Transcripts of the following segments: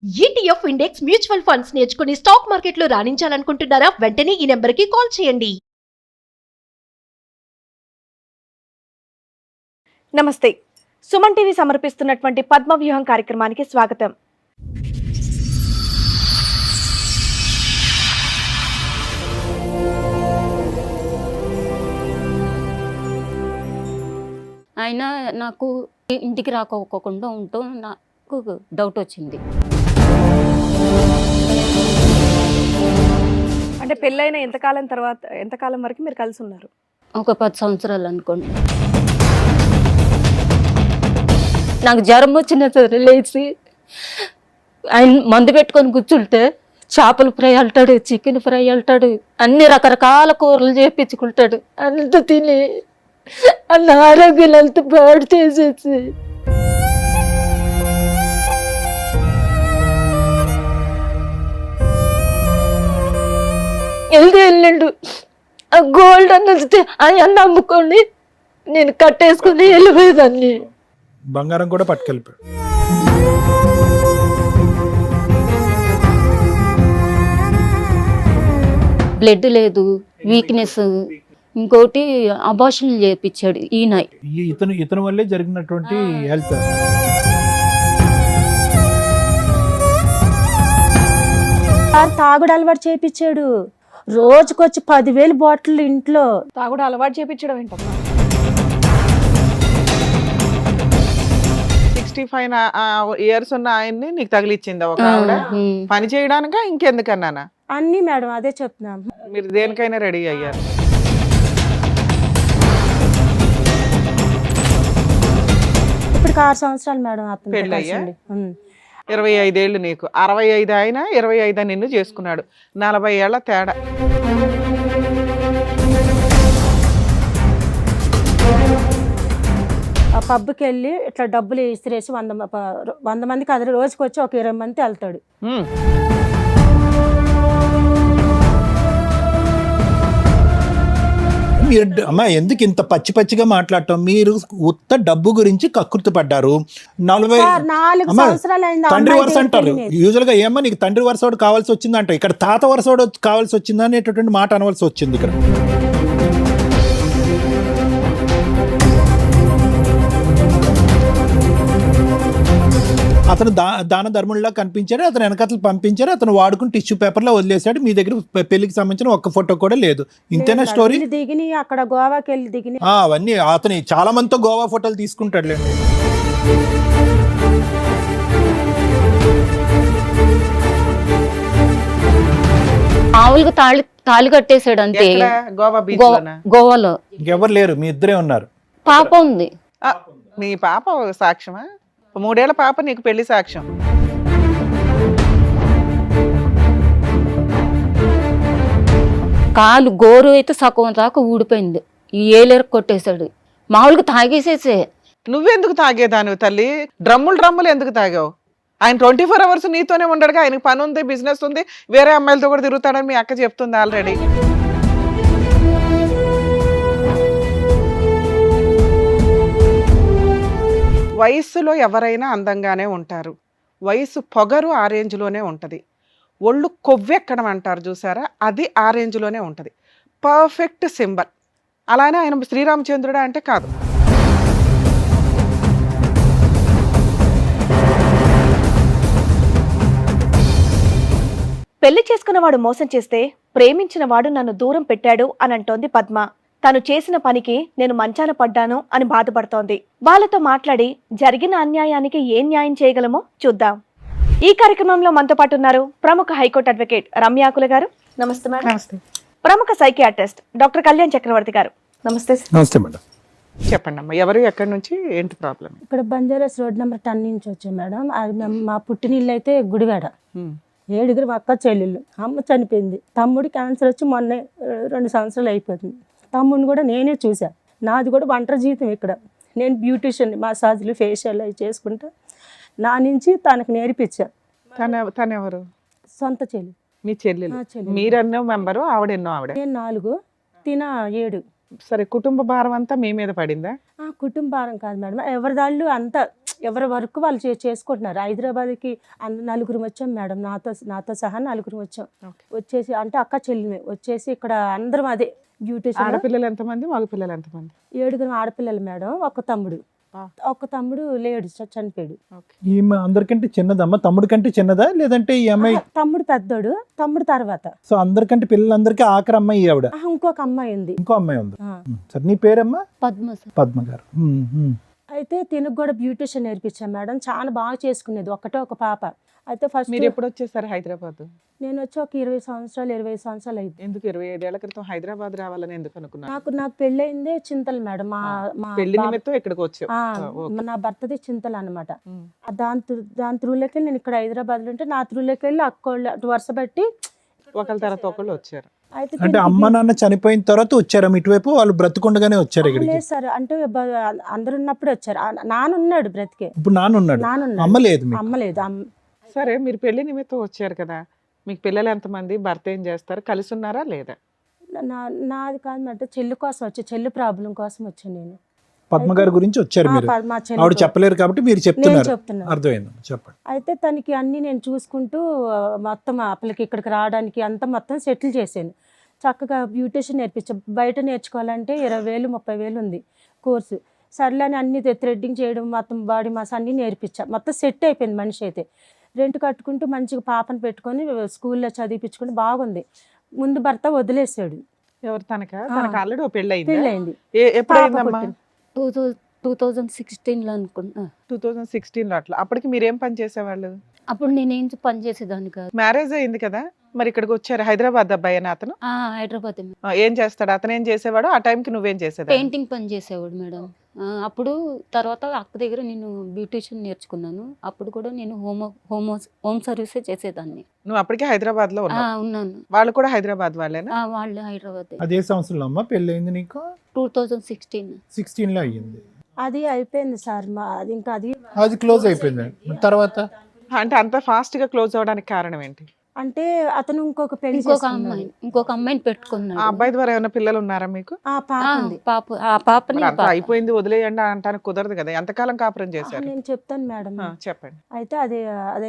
ETF index mutual funds నేర్చుకుని stock మార్కెట్లో రాణించాలనుకుంటున్నారా? వెంటనే ఈ నెంబర్కి కాల్ చేయండి. నమస్తే. సుమన్ టీవీ సమర్పిస్తున్నటువంటి పద్మవ్యూహం కార్యక్రమానికి స్వాగతం. ఆయన నాకు ఇంటికి రాకోకుండా ఉంటూ నాకు డౌట్ వచ్చింది. అంటే పెళ్ళైన ఎంతకాలం వరకు మీరు కలిసి ఉన్నారు? ఒక 10 సంవత్సరాలు అనుకోండి. నాకు జ్వరం వచ్చిన సరే లేచి ఆయన మందు పెట్టుకొని కూర్చుంటే చేపల ఫ్రై అంటాడు, చికెన్ ఫ్రై అంటాడు, అన్ని రకరకాల కూరలు చేపించుకుంటాడు. అంత తిని అన్న ఆరోగ్యం అంత పాడు చేసేసి వెళ్ళండు. ఆ గోల్డ్ అన్నది అన్న అమ్ముకొని నేను కట్టేసుకుని వెళ్ళిపోయేదాన్ని. బంగారం కూడా పట్టుకెళ్ళిపోయాడు. బ్లడ్ లేదు, వీక్నెస్, ఇంకోటి అబార్షన్ చేయించాడు ఈయన. ఇతను వల్లే జరిగినటువంటి హెల్త్. తాగుడు అలవాటు చేయించాడు. రోజుకొచ్చి 10,000 బాటిల్ ఇంట్లో. తాగుడు అలవాటు చేయించడం ఏంటమ్మా? 65 ఇయర్స్ ఉన్న ఆయన్ని నీకు తగిలిచ్చిందా ఒక ఆవిడ? పని చేయడానిక ఇంకెందుకన్నానా? అన్ని మేడం అదే చెప్తున్నాం. మీరు దేనికైనా రెడీ అయ్యారు. ఇప్పుడు 6 సంవత్సరాలు మేడం అతను పెళ్ళయ్యా? 25 ఏళ్ళు నీకు, 65 ఆయన, 25 నిన్ను చేసుకున్నాడు. 40 ఏళ్ల తేడా. ఆ పబ్కి వెళ్ళి ఇట్లా డబ్బులు ఇసిరేసి 100 మందికి అది రోజుకి వచ్చి ఒక 20 మంది వెళ్తాడు. మీరు అమ్మా ఎందుకు ఇంత పచ్చి పచ్చిగా మాట్లాడటం? మీరు ఉత్త డబ్బు గురించి కకృతి పడ్డారు. 4 సంవత్సరాలు అయింది. తండ్రి వరుస అంటారు యూజువల్ గా. ఏమో నీకు తండ్రి వరుసోడు కావాల్సి వచ్చింది అంట, ఇక్కడ తాత వరుసోడు కావాల్సి వచ్చింది అనేటటువంటి మాట అనవలసి వచ్చింది ఇక్కడ. అతను దాన ధర్మంలా కనిపించాడు, అతను వెనకతలు పంపించారు, అతను వాడుకుని టిష్యూ పేపర్లో వదిలేశాడు. మీ దగ్గర పెళ్లికి సంబంధించిన ఒక్క ఫోటో కూడా లేదు. ఇంతేనా స్టోరీ? దిగిని అక్కడ గోవాకి వెళ్ళి దిగిని అవన్నీ అతను చాలా మందితో గోవా ఫోటోలు తీసుకుంటాడులేండి. మామూలుగా తాళి కట్టేశాడు అంతే. గోవా బీచ్ గోవాలో ఇంకెవరు లేరు, మీ ఇద్దరే ఉన్నారు. పాప ఉంది. నీ పాప సాక్ష్యమా? 3 ఏళ్ల పాప నీకు పెళ్లి సాక్ష్యం. కాలు గోరు అయితే సగం దాకా ఊడిపోయింది. ఈ ఏలేరు కొట్టేశాడు. మామూలుగా తాగేసేసే. నువ్వెందుకు తాగేదాను తల్లి? డ్రమ్ములు ఎందుకు తాగావు? ఆయన 24 అవర్స్ నీతోనే ఉండడుగా. ఆయనకు పని ఉంది, బిజినెస్ ఉంది, వేరే అమ్మాయిలతో కూడా తిరుగుతాడని మీ అక్క చెప్తుంది ఆల్రెడీ. వయస్సులో ఎవరైనా అందంగానే ఉంటారు. వయసు పొగరు ఆ రేంజ్లోనే ఉంటుంది. ఒళ్ళు కొవ్వెక్కడం అంటారు చూసారా, అది ఆ రేంజ్లోనే ఉంటుంది. Perfect symbol. అలానే ఆయన శ్రీరామచంద్రుడా అంటే కాదు. పెళ్లి చేసుకున్నవాడు మోసం చేస్తే ప్రేమించిన వాడు నన్ను దూరం పెట్టాడు అని అంటోంది పద్మ. తను చేసిన పనికి నేను మంచాన పడ్డాను అని బాధపడుతోంది. వాళ్ళతో మాట్లాడి జరిగిన అన్యాయానికి ఏం న్యాయం చేయగలమో చూద్దాం. ఈ కార్యక్రమంలో మనతో పాటు ఉన్నారు ప్రముఖ హైకోర్టు అడ్వకేట్ రమ్యాకుల గారు. నమస్తే మేడం. నమస్తే. ప్రముఖ సైకియాట్రిస్ట్ డాక్టర్ కళ్యాణ్ చక్రవర్తి గారు. నమస్తే. నమస్తే మేడం. చెప్పండి అమ్మా, ఎవరు, ఎక్కడి నుంచి, ఏంటి ప్రాబ్లం? ఇక్కడ బంజారాస్ రోడ్ నెంబర్ 10 నుంచి వచ్చాం మేడం. అది మా పుట్టినిల్లు అయితే గుడివాడ. 7 అక్క చెల్లెళ్ళు. అమ్మ చనిపోయింది. తమ్ముడు క్యాన్సర్ వచ్చి మొన్నే 2 సంవత్సరాలు అయిపోతుంది. తమ్ముడిని కూడా నేనే చూసా. నాది కూడా ఒంటరి జీవితం ఇక్కడ. నేను బ్యూటిషియన్, మసాజ్లు, ఫేషియల్ అవి చేసుకుంటా. నా నుంచి తనకు నేర్పించా. తనెవరు? సొంత చెల్లి. మీ చెల్లెలు. మీరెన్నో మెంబరు, ఆవిడెన్నో? ఆవిడ నేను 4, తిన 7. సరే, కుటుంబ భారం అంతా మీ మీద పడిందా? కుటుంబ భారం కాదు మేడం, ఎవరిదాళ్ళు అంతా ఎవరి వర్క్ వాళ్ళు చేసుకుంటున్నారు. హైదరాబాద్కి నలుగురు వచ్చాం మేడం, నాతో సహా నలుగురు వచ్చాం. Okay. వచ్చేసి అంటే అక్క చెల్లిమే వచ్చేసి ఇక్కడ అందరం అదే బ్యూటిషియన్. ఆడపిల్లలు ఎంతమంది, మగ పిల్లలు ఎంతమంది? 7 ఆడపిల్లలు మేడం, ఒక తమ్ముడు. ఆ. ఒక తమ్ముడు లేడు, చనిపోయాడు. ఈమె అందరికంటే చిన్నదమ్మా, తమ్ముడు కంటే చిన్నదా లేదంటే ఈ అమ్మాయి? తమ్ముడు పెద్దోడు, తమ్ముడు తర్వాత సో అందరికంటే పిల్లలందరికీ ఆఖరి అమ్మాయి ఆవిడ. ఇంకొక అమ్మాయి ఉంది. ఇంకో అమ్మాయి ఉంది. ఆ. సరే, నీ పేరమ్మా? పద్మ సార్. పద్మ గారు. అయితే తినకు కూడా బ్యూటిషియన్ నేర్పించాను మేడం, చాలా బాగా చేసుకునేది. ఒక పాప. అయితే ఫస్ట్ మీరు ఎప్పుడు వచ్చేసారు హైదరాబాద్? నేను వచ్చి ఒక 20 సంవత్సరాలు అయింది. ఎందుకు 25 ఏళ్ల క్రితం హైదరాబాద్ రావాలని ఎందుకు అనుకున్నారు? నాకు పెళ్ళయిందే చింతలు మేడం. మా పెళ్లి బాబు- నిమిత్తం ఇక్కడికి వచ్చావు. ఓకే. నా భర్తది చింతలు అనమాట. ఉమ్. దాని త్రూలోకి వెళ్ళి నేను ఇక్కడ హైదరాబాద్ లో ఉంటే, నా త్రూలోకి వెళ్ళి అక్కోళ్ళు అటు వరుస బట్టి ఒకళ్ళ తర్వాత ఒకళ్ళు వచ్చారు. అయితే అంటే అమ్మ నాన్న చనిపోయిన తర్వాత వచ్చారా ఇటువైపు? వాళ్ళు బ్రతుకుండగానే వచ్చారు ఇక్కడికి? లేదు సార్, అంటే అందరు ఉన్నప్పుడు వచ్చారు. నాన్న ఉన్నాడు బ్రతికే. ఇప్పుడు నాన్న ఉన్నాడు, అమ్మ లేదు మీకు? అమ్మ లేదు. సరే, మీరు పెళ్లి నిమిత్తం వచ్చారు కదా, మీకు పిల్లలు ఎంతమంది, భర్త ఏం చేస్తారు, కలిసి ఉన్నారా లేదా? నాది కాదు మేడం, చెల్లి కోసం వచ్చి, చెల్లి ప్రాబ్లం కోసం వచ్చాను నేను. పద్మ గారి గురించి వచ్చారు మీరు? మా చెల్లి ఆవిడ చెప్పలేరు కాబట్టి మీరు నేను చెప్తున్నారు. చెప్తున్నాను. అర్థమైంది, చెప్పండి. అయితే తనకి అన్ని నేను చూసుకుంటూ మొత్తం అప్పలకి ఇక్కడికి రావడానికి అంతా మొత్తం సెటిల్ చేశాను. చక్కగా బ్యూటిషియన్ నేర్పించా. బయట నేర్చుకోవాలంటే 20,000 30,000 ఉంది కోర్సు. సర్లే అని అన్ని థ్రెడ్డింగ్ చేయడం, మొత్తం బాడీ మాస్ అన్నీ నేర్పించా. మొత్తం సెట్ అయిపోయింది మనిషి అయితే. రెంట్ కట్టుకుంటూ మంచిగా పాపను పెట్టుకొని స్కూల్లో చదివించుకుని బాగుంది. ముందు భర్త వదిలేసాడు. ఎవరు? తనకు ఆల్రెడీ పెళ్లి అయింది. పెళ్ళయింది. ఎప్పుడు పాప అయిందమ్మా? పుట్టింది. 2016లో అనుకుంటా. 2016లో అట్లా. అప్పటికి మీరేం పని చేసేవాళ్ళు? అప్పుడు నేనేం పని చేసేదాన్ని కాదు. మ్యారేజ్ అయింది కదా, మరి ఇక్కడికి వచ్చారు. హైదరాబాద్ అబ్బాయి అని అతను హైదరాబాద్ ఏం చేస్తాడు? అతను ఏం చేసేవాడు? ఆ టైంకి నువ్వేం చేసేదాన్ని? పెయింటింగ్ పని చేసేవాడు మేడం. అప్పుడు తర్వాత అక్క దగ్గర నేను బ్యూటిషియన్ నేర్చుకున్నాను. అప్పుడు కూడా నేను హోమ్ సర్వీసే చేసేదాన్ని. నువ్వు అప్పటికే హైదరాబాద్ లో ఉన్నాను. వాళ్ళు కూడా హైదరాబాద్ వాళ్ళేనా? వాళ్ళు హైదరాబాద్. అదే సంవత్సరంలో అమ్మా పెళ్ళి అయింది నీకు? 2016. 16 లో అయ్యింది. అది అయిపోయింది సార్. అది ఇంకా అది క్లోజ్ అయిపోయింది. తర్వాత అంటే అంత ఫాస్ట్ గా క్లోజ్ అవడానికి కారణం ఏంటి? అంటే అతను ఇంకొక ఇంకొక అమ్మాయిని పెట్టుకున్నాడు. ఆ అబ్బాయి ద్వారా ఏమైనా పిల్లలు ఉన్నారా మీకు? ఆ పాప ఉంది. పాపని మరి అంతా అయిపోయింది వదిలేయండి అంటానికి కుదరదు కదా. ఎంతకాలం కాపురం చేశారు? నేను చెప్తాను మేడం. చెప్పండి. అయితే అది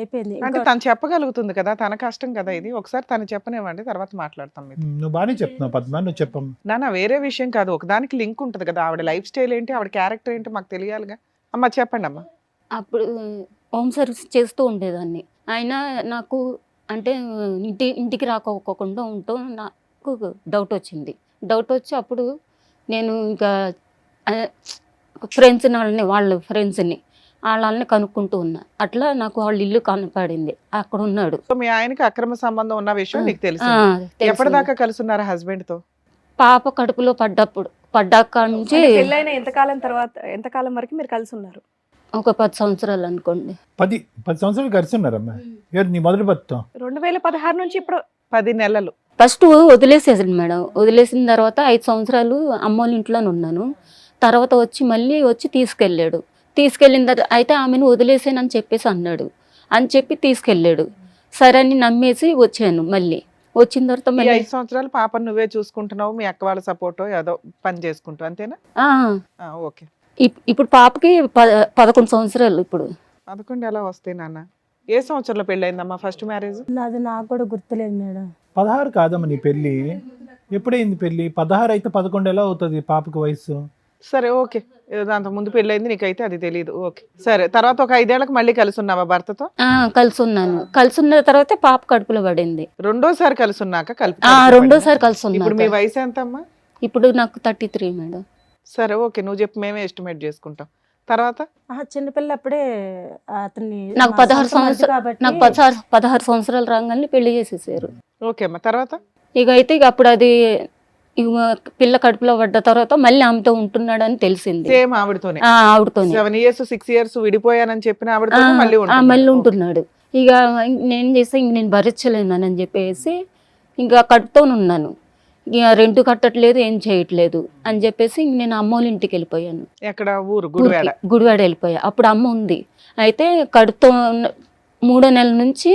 అయిపోయింది. అంటే తను చెప్పగలుగుతుంది కదా, తన కష్టం కదా ఇది. ఒకసారి తను చెప్పనివ్వండి, తర్వాత మాట్లాడతాం మీరు. నువ్వు బాగానే చెప్తున్నావు పద్మ, నువ్వు చెప్పమ్మా. నాన్న వేరే విషయం కాదు, ఒకదానికి లింక్ ఉంటుంది కదా. ఆవిడ లైఫ్ స్టైల్ ఏంటి, ఆవిడ క్యారెక్టర్ ఏంటి మాకు తెలియాలిగా. అమ్మ చెప్పండి అమ్మా. అప్పుడు హోమ్ సర్వీస్ చేస్తూ ఉండేదాన్ని. అయినా నాకు అంటే ఇంటికి రాకోకుండా ఉంటూ నాకు డౌట్ వచ్చి అప్పుడు నేను ఇంకా వాళ్ళ ఫ్రెండ్స్ని వాళ్ళని కనుక్కుంటూ ఉన్నా. అట్లా నాకు వాళ్ళ ఇల్లు కనపడింది, అక్కడ ఉన్నాడు. సో మీ ఆయనకి అక్రమ సంబంధం ఉన్న విషయం నీకు తెలుసు. ఎప్పటిదాకా కలిసి ఉన్నారా హస్బెండ్ తో? పాప కడుపులో పడ్డాక నుంచి పెళ్ళైన ఎంతకాలం వరకు మీరు కలిసి ఉన్నారు? ఒక 10 సంవత్సరాలు అనుకోండి. 10 సంవత్సరాలు కలిసి ఉన్నారమ్మా. నీ మొదటి భర్త 2016 నుంచి ఇప్పుడు 10 నెలలు. ఫస్ట్ వదిలేసేసాను మేడం. వదిలేసిన తర్వాత 5 సంవత్సరాలు అమ్మోళ్ళ ఇంట్లోనే ఉన్నాను. తర్వాత మళ్ళీ తీసుకెళ్ళిన తర్వాత అయితే ఆమెను వదిలేసానని చెప్పేసి అన్నాడు. అని చెప్పి తీసుకెళ్ళాడు. సరే అని నమ్మేసి వచ్చాను. మళ్ళీ వచ్చిన తర్వాత 5 సంవత్సరాలు పాప నువ్వే చూసుకుంటున్నావు, మీ అక్క వాళ్ళ సపోర్ట్ ఏదో పని చేసుకుంటావు అంతేనా? ఓకే. ఇప్పుడు పాపకి 11 సంవత్సరాలు. ఇప్పుడు 11 ఎలా వస్తాయి నాన్న? ఏ సంవత్సరంలో పెళ్ళయిందమ్మా ఫస్ట్ మ్యారేజ్? అది నాకు కూడా గుర్తులేదు మేడం. 16 కాదమ్మా నీ పెళ్ళి. ఎప్పుడైంది పెళ్ళి? 16 అయితే 11 ఎలా అవుతుంది పాపకి వయసు? సరే ఓకే, దాంతో ముందు పెళ్ళయింది నీకైతే అది తెలియదు. ఓకే సరే, తర్వాత ఒక 5 ఏళ్ళకి మళ్ళీ కలిసి ఉన్నావా భర్తతో? కలిసి ఉన్నాను. కలిసి ఉన్న తర్వాత పాప కడుపులో పడింది. రెండోసారి కలిసి ఉన్నాక రెండోసారి కలిసి ఉన్నాను. ఇప్పుడు మీ వయసు ఎంత అమ్మా? ఇప్పుడు నాకు 33 మేడం. సరే ఓకే, నువ్వు చెప్పు, మేమే ఎస్టిమేట్ చేసుకుంటాం. తర్వాత చిన్నపిల్ల అప్పుడే అతన్ని నాకు 16 సంవత్సరాలు రాగానే పెళ్లి చేసేసారు. ఓకే అమ్మా, తర్వాత అయితే అప్పుడు అది పిల్ల కడుపులో పడ్డ తర్వాత మళ్ళీ ఆమెతో ఉంటున్నాడని తెలిసింది. సేమ్ ఆవిడతోనే 7 years 6 years విడిపోయానని చెప్పిన ఆవిడతోనే మళ్ళీ ఉంటున్నాడు. ఇక నేను చేస్తే ఇంక నేను భరించలేను అని చెప్పేసి ఇంకా కడుపుతో ఉన్నాను. ఇక రెంట్ కట్టట్లేదు, ఏం చేయట్లేదు అని చెప్పేసి ఇంక నేను అమ్మోళ్ళ ఇంటికి వెళ్ళిపోయాను. ఎక్కడ? ఊరు గుడివాడ వెళ్ళిపోయా. అప్పుడు అమ్మ ఉంది. అయితే కడుపుతో 3వ నెల నుంచి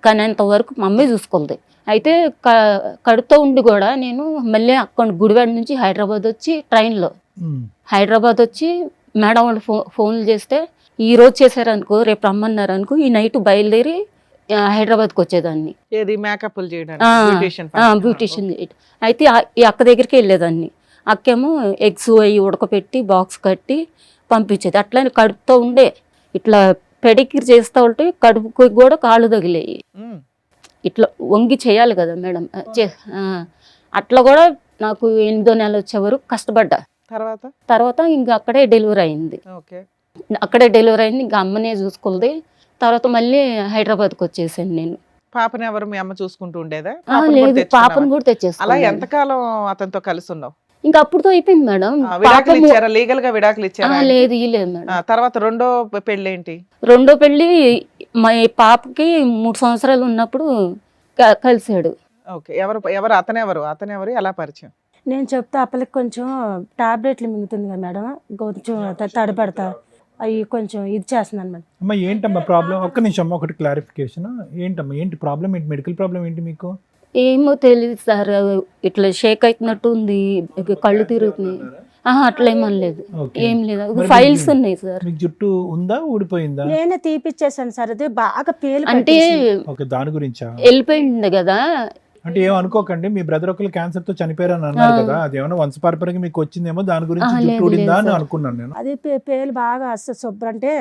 కనేంత వరకు మా అమ్మే చూసుకోలేదు. అయితే కడుపుతో ఉండి కూడా నేను మళ్ళీ అక్కడ గుడివాడ నుంచి హైదరాబాద్ వచ్చి ట్రైన్లో హైదరాబాద్ వచ్చి మేడం వాళ్ళు ఫోన్లు చేస్తే ఈ రోజు చేశారనుకో, రేపు రమ్మన్నారనుకో, ఈ నైట్ బయలుదేరి హైదరాబాద్కి వచ్చేదాన్ని. ఏది మేకప్లు చేయడానికి ఆ, బ్యూటిషియన్ బ్యూటిషియన్ అయితే ఈ అక్క దగ్గరికి వెళ్ళేదాన్ని. అక్కేమో ఎగ్స్ అవి ఉడకపెట్టి బాక్స్ కట్టి పంపించేది. అట్లనే కడుపుతో ఉండే ఇట్లా పెడిక్యూర్ చేస్తూ ఉంటే కడుపుకి కూడా కాళ్ళు తగిలేయి. ఇట్లా వంగి చేయాలి కదా మేడం. అట్లా కూడా నాకు 8వ నెల వచ్చే వరకు కష్టపడ్డా. తర్వాత ఇంకా అక్కడే డెలివరీ అయింది. అక్కడే డెలివరీ అయింది, ఇంకా అమ్మనే చూసుకుంది. తర్వాత మళ్ళీ హైదరాబాద్కి వచ్చేసాను నేను. పాపని ఎవరు మీ అమ్మ చూసుకుంటూ ఉండేదా? లేదు, పాపను కూడా అలా తెచ్చేసుకున్నాను. ఎంతకాలం అతనితో కలిసి ఉన్నావు? ఇంకా అప్పుడుతో అయిపోయింది మేడం. విడాకులు ఇచ్చారా? లీగల్ గా విడాకులు ఇచ్చారా? లేదు ఇలేదు మేడం. తర్వాత రెండో పెళ్లి ఏంటి? రెండో పెళ్లి మా పాపకి 3 సంవత్సరాలు ఉన్నప్పుడు కలిసాడు. ఓకే. ఎవరు అతనెవరు ఎలా పరిచయం? నేను చెప్తే అప్పలకి కొంచెం టాబ్లెట్లు మింగుతుంది కదా మేడం, కొంచెం తడబడతా అవి కొంచెం ఇది చేస్తున్నాను మేడం. అమ్మా ఏంటమ్మా ప్రాబ్లం? ఒక్క నిమిషం, ఒకటి క్లారిఫికేషన్. ఏంటమ్మా ఏంటి ప్రాబ్లం? ఏంటి మెడికల్ ప్రాబ్లం ఏంటి మీకు? ఏమో తెలియదు సార్, ఇట్లా షేక్ అవుతున్నట్టు ఉంది, కళ్ళు తిరుగుతున్నాయి. అట్లేమనలేదు, ఏం లేదు. ఫైల్స్ ఉన్నాయి సార్. మీకు జుట్టు ఉందా, ఊడిపోయిందా? నేనే తీపిచ్చేసాను సార్, అది బాగా పేలు అంటే ఓకే, దాని గురించా? వెళ్ళిపోయింది కదా. అంటే ఏం అనుకోకండి, మీ బ్రదర్ ఒకరు క్యాన్సర్ తో చనిపోయారని అన్నారు కదా, అదేమన్నా వంశపారపర్యంగా మీకు వచ్చిందేమో, దాని గురించి జుట్టు ఊడిందా అని అనుకున్నాను నేను. అది పేలు బాగా వస్తుంది శుభ్ర అంటే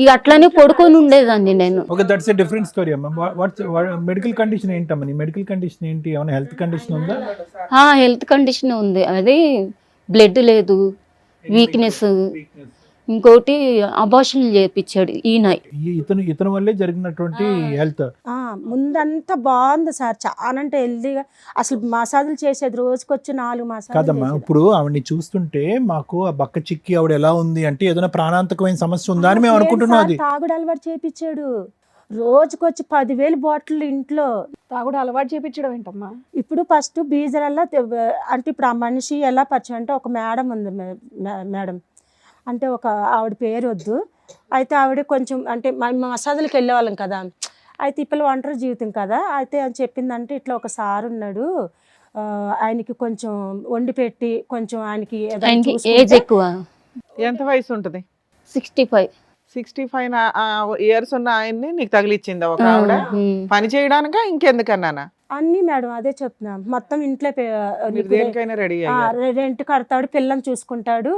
ఇక అట్లానే పడుకొని ఉండేదాన్ని నేను. Okay, that's a different story అమ్మా. మెడికల్ కండిషన్ ఏంటమ్మా? నీ మెడికల్ కండిషన్ ఏంటి? ఏమైనా హెల్త్ కండిషన్ ఉందా? హెల్త్ కండిషన్ ఉంది, అది బ్లడ్ లేదు, వీక్నెస్, ఇంకోటి అబార్షన్ చేయించాడు ఈయన. ఇతను వల్లే జరిగినటువంటి హెల్త్. ముందంతా బాగుంది సార్, చాలా అంటే హెల్దీగా. అసలు మసాజులు చేసేది రోజుకొచ్చి 4 మసాజులు. కాదమ్మా, ఇప్పుడు ఆవిడని చూస్తుంటే మాకు ఆ బక్క చిక్కి ఆవిడ ఎలా ఉంది అంటే ఏదైనా ప్రాణాంతకమైన సమస్య ఉందా అని మేము అనుకుంటున్నాం. అది తాగుడు అలవాటు చేయించాడు, రోజుకొచ్చి 10,000 బాటిల్ ఇంట్లో తాగుడు అలవాటు చేయించడం ఏంటమ్మా? ఇప్పుడు ఫస్ట్ బీజరల్లా అంటే ఇప్పుడు ఆ మనిషి ఎలా పరిచయం అంటే, ఒక మేడం ఉంది మేడం, అంటే ఒక ఆవిడ పేరు వద్దు, అయితే ఆవిడ కొంచెం అంటే మసాజులకు వెళ్ళేవాళ్ళం కదా, అయితే ఇప్పుడు ఒంటరి జీవితం కదా, అయితే అని చెప్పిందంటే ఇట్లా ఒక సార్ ఉన్నాడు, ఆయనకి కొంచెం వండి పెట్టి కొంచెం ఆయనకి ఏజ్ ఎక్కువ. ఎంత వయసు ఉంటుంది? 65. 65 ఇయర్స్ ఉన్న ఆయన్ని నీకు తగిలిచ్చిందా ఒక ఆవిడ? పని చేయడానికా ఇంకెందుకన్నానా? అన్ని మేడం అదే చెప్తున్నా, మొత్తం ఇంట్లో దేనికైనా రెడీ రెంట్ కడతాడు, పిల్లని చూసుకుంటాడు,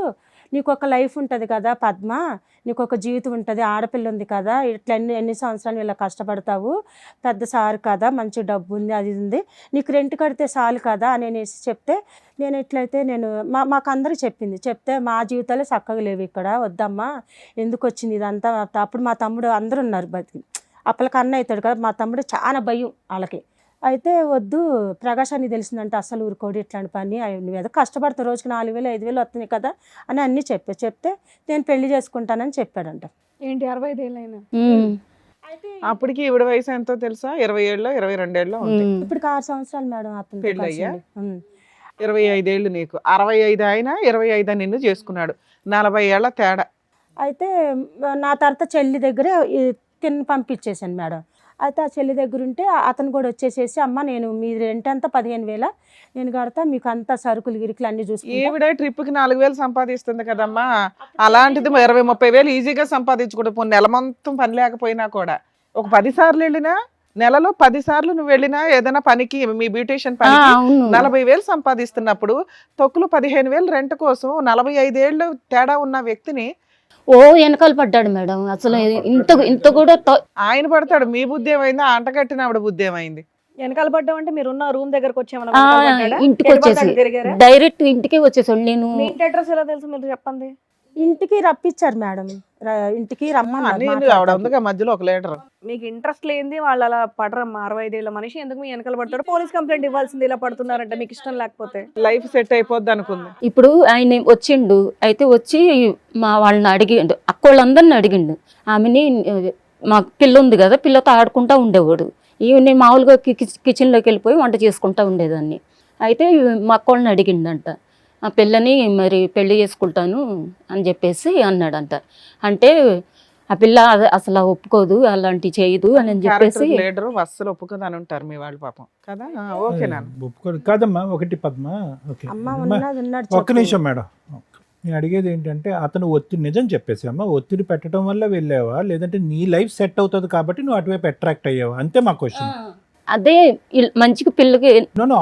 నీకు ఒక లైఫ్ ఉంటుంది కదా పద్మ, నీకు ఒక జీవితం ఉంటుంది, ఆడపిల్ల ఉంది కదా, ఇట్లా ఎన్ని సంవత్సరాలు ఇలా కష్టపడతావు, పెద్ద సారు కదా, మంచి డబ్బు ఉంది, అది ఉంది, నీకు రెంట్ కడితే చాలు కదా అని చెప్తే, నేను ఎట్లయితే నేను మాకు అందరూ చెప్తే మా జీవితాలే చక్కగా లేవు ఇక్కడ, వద్దమ్మా ఎందుకు వచ్చింది ఇదంతా. అప్పుడు మా తమ్ముడు అందరూ ఉన్నారు బతికి, అప్పలకి అన్న అవుతాడు కదా, మా తమ్ముడు చాలా భయం వాళ్ళకి. అయితే వద్దు ప్రకాష్ అని తెలిసిందంటే అస్సలు ఊరుకోడు ఇట్లాంటి పని, నువ్వు ఏదో కష్టపడతావు, రోజుకి 4,000 5,000 వస్తున్నాయి కదా అని అన్నీ చెప్తే నేను పెళ్లి చేసుకుంటానని చెప్పాడంట. ఏంటి 65 ఏళ్ళైనా? అప్పటికి ఈవిడ వయసు ఎంతో తెలుసా? 27 22 ఇప్పుడు 6 సంవత్సరాలు మేడం అతను పెళ్ళయ్యా. 25 ఏళ్ళు నీకు, 65 ఆయన 25 నిన్ను చేసుకున్నాడు, 40 ఏళ్ల తేడా. అయితే నా తర్వాత చెల్లి దగ్గర తిని పంపించేసాను మేడం. అయితే ఆ చెల్లి దగ్గర ఉంటే అతను కూడా వచ్చేసేసి, అమ్మ నేను మీ రెంట్ అంతా 15,000 నేను కడతా, మీకు అంతా సరుకులు గిరుకులు అన్ని చూసుకుంటా. ఈవిడ ట్రిప్కి 4,000 సంపాదిస్తుంది కదమ్మా, అలాంటిది 20-30,000 ఈజీగా సంపాదించుకుంటూ నెల మొత్తం పని లేకపోయినా కూడా ఒక 10 సార్లు వెళ్ళినా, నెలలో 10 సార్లు నువ్వు వెళ్ళినా ఏదైనా పనికి, మీ బ్యూటిషియన్ పనికి 40,000 సంపాదిస్తున్నప్పుడు తొక్కులు 15,000 రెంట్ కోసం 45 ఏళ్ళు తేడా ఉన్న వ్యక్తిని వెనకాల పడ్డాడు మేడం. అసలు ఇంత కూడా ఆయన పడతాడు. మీ బుద్ధి ఏమైంది? అంట కట్టిన ఆవిడ బుద్ధి ఏమైంది? వెనకాల పడ్డాం అంటే మీరున్న రూమ్ దగ్గరకు వచ్చామన్నా ఇంటికి వచ్చేసి డైరెక్ట్ ఇంటికే వచ్చేసాడు. నేను మీ ఇంటి అడ్రస్ ఎలా తెలుసు మీరు చెప్పండి? ఇంటికి రప్పించారు మేడం, ఇంటికి రమ్మని ఆవిడ ఉందిగా మధ్యలో ఒక లీటర్. మీకు ఇంట్రెస్ట్ లేనిది వాళ్ళు అలా పడరమ్మా. 65 ఏళ్ళ మనిషి ఎందుకు మీ వెనకాల పడతాడు? పోలీస్ కంప్లైంట్ ఇవ్వాల్సింది, ఇలా పడుతున్నారంటే మీకు ఇష్టం లేకపోతే. లైఫ్ సెట్ అయిపోద్ది అనుకుంది. ఇప్పుడు ఆయన వచ్చిండు, అయితే వచ్చి మా వాళ్ళని అడిగిండు, అక్కోళ్ళందరిని అడిగిండు. ఆమెని మా పిల్ల ఉంది కదా, పిల్లతో ఆడుకుంటా ఉండేవాడు. నేను మామూలుగా కిచెన్లోకి వెళ్ళిపోయి వంట చేసుకుంటా ఉండేదాన్ని. అయితే మా అక్కోళ్ళని అడిగిండంట, ఆ పిల్లని మరి పెళ్లి చేసుకుంటాను అని చెప్పేసి అన్నాడంట. అంటే ఆ పిల్ల అసలు ఒప్పుకోదు, అలాంటి చేయదు అని చెప్పేసి అస్సలు ఒప్పుకోదు అని ఉంటారు మీ వాళ్ళు పాపం కదా. ఓకేనా? ఒప్పుకోదు కాదమ్మా. ఒకటి పద్మ, ఒక్క నిమిషం మేడం, నేను అడిగేది ఏంటంటే అతను ఒత్తిడి నిజం చెప్పేసి అమ్మ, ఒత్తిడి పెట్టడం వల్ల వెళ్ళావా లేదంటే నీ లైఫ్ సెట్ అవుతుంది కాబట్టి నువ్వు అటువైపు అట్రాక్ట్ అయ్యావా? అంతే మా క్వశ్చన్. అదే మంచిగా పిల్లకి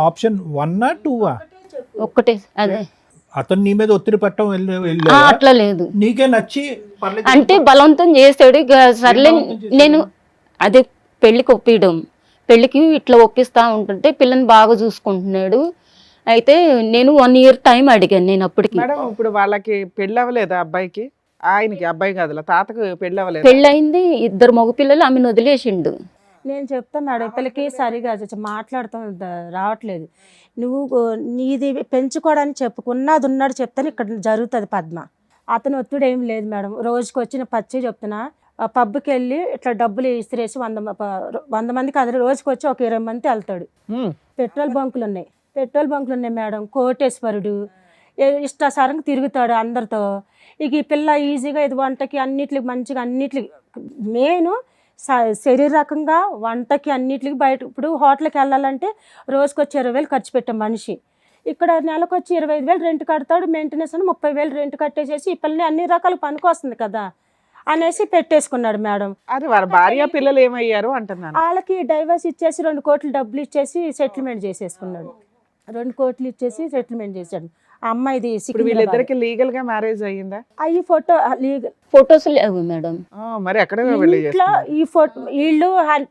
ఆప్షన్ 1 2 ఒక్కటే అదే. అతను నీ మీద ఒత్తిడి పెట్టడం అట్లా లేదు, నీకే నచ్చి పర్లేదు అంటే బలవంతం చేసాడు. ఇక సర్లే నేను అదే పెళ్ళికి ఒప్పియడం, పెళ్ళికి ఇట్లా ఒప్పిస్తా ఉంటుంటే పిల్లని బాగా చూసుకుంటున్నాడు. అయితే నేను 1 year టైం అడిగాను నేను అప్పటికి. మేడం ఇప్పుడు వాళ్ళకి పెళ్ళి అవ్వలేదా అబ్బాయికి? ఆయనకి అబ్బాయి కాదులా తాతకు పెళ్ళి అవ్వలేదు. పెళ్ళయింది, 2 మగపిల్లలు, ఆమెను వదిలేసిండు. నేను చెప్తాను మేడం, పిల్లకి సరిగా మాట్లాడతాం రావట్లేదు. నువ్వు నీది పెంచుకోవడానికి చెప్పుకున్నది ఉన్నాడు చెప్తాను, ఇక్కడ జరుగుతుంది పద్మ. అతను ఒత్తిడి ఏం లేదు మేడం. రోజుకి వచ్చిన పచ్చి చెప్తున్నా, పబ్కి వెళ్ళి ఇట్లా డబ్బులు ఇసిరేసి 100 మందికి అది రోజుకి వచ్చి ఒక 20 మంది వెళ్తాడు. పెట్రోల్ బంకులు ఉన్నాయి మేడం. కోటేశ్వరుడు ఇష్టాసారంగా తిరుగుతాడు అందరితో. ఇక ఈ పిల్ల ఈజీగా ఇది వంటకి అన్నిటికి మంచిగా అన్నిటికి మెయిన్ శరీరకంగా వంటకి అన్నిటికి బయట. ఇప్పుడు హోటల్కి వెళ్ళాలంటే రోజుకి వచ్చి 20,000 ఖర్చు పెట్టాం మనిషి. ఇక్కడ నెలకు వచ్చి 25,000 రెంట్ కడతాడు, మెయింటెనెన్స్ అని 30,000 రెంట్ కట్టేసేసి ఈ పిల్లని అన్ని రకాల పనికి వస్తుంది కదా అనేసి పెట్టేసుకున్నాడు మేడం. అది వాళ్ళ భార్య పిల్లలు ఏమయ్యారు అంటున్నాను. వాళ్ళకి డైవర్స్ ఇచ్చేసి 2 కోట్లు డబ్బులు ఇచ్చేసి సెటిల్మెంట్ చేసేసుకున్నాడు. 2 కోట్లు ఇచ్చేసి సెటిల్మెంట్ చేశాడు. ఆ అమ్మాయిది ఇప్పుడు వీళ్ళిద్దరికి లీగల్ గా మ్యారేజ్ అయ్యిందా? అయ్యి ఫొటోస్ లేవు మేడం. మరి ఎక్కడ ఇంట్లో ఈ ఫోటో వీళ్ళు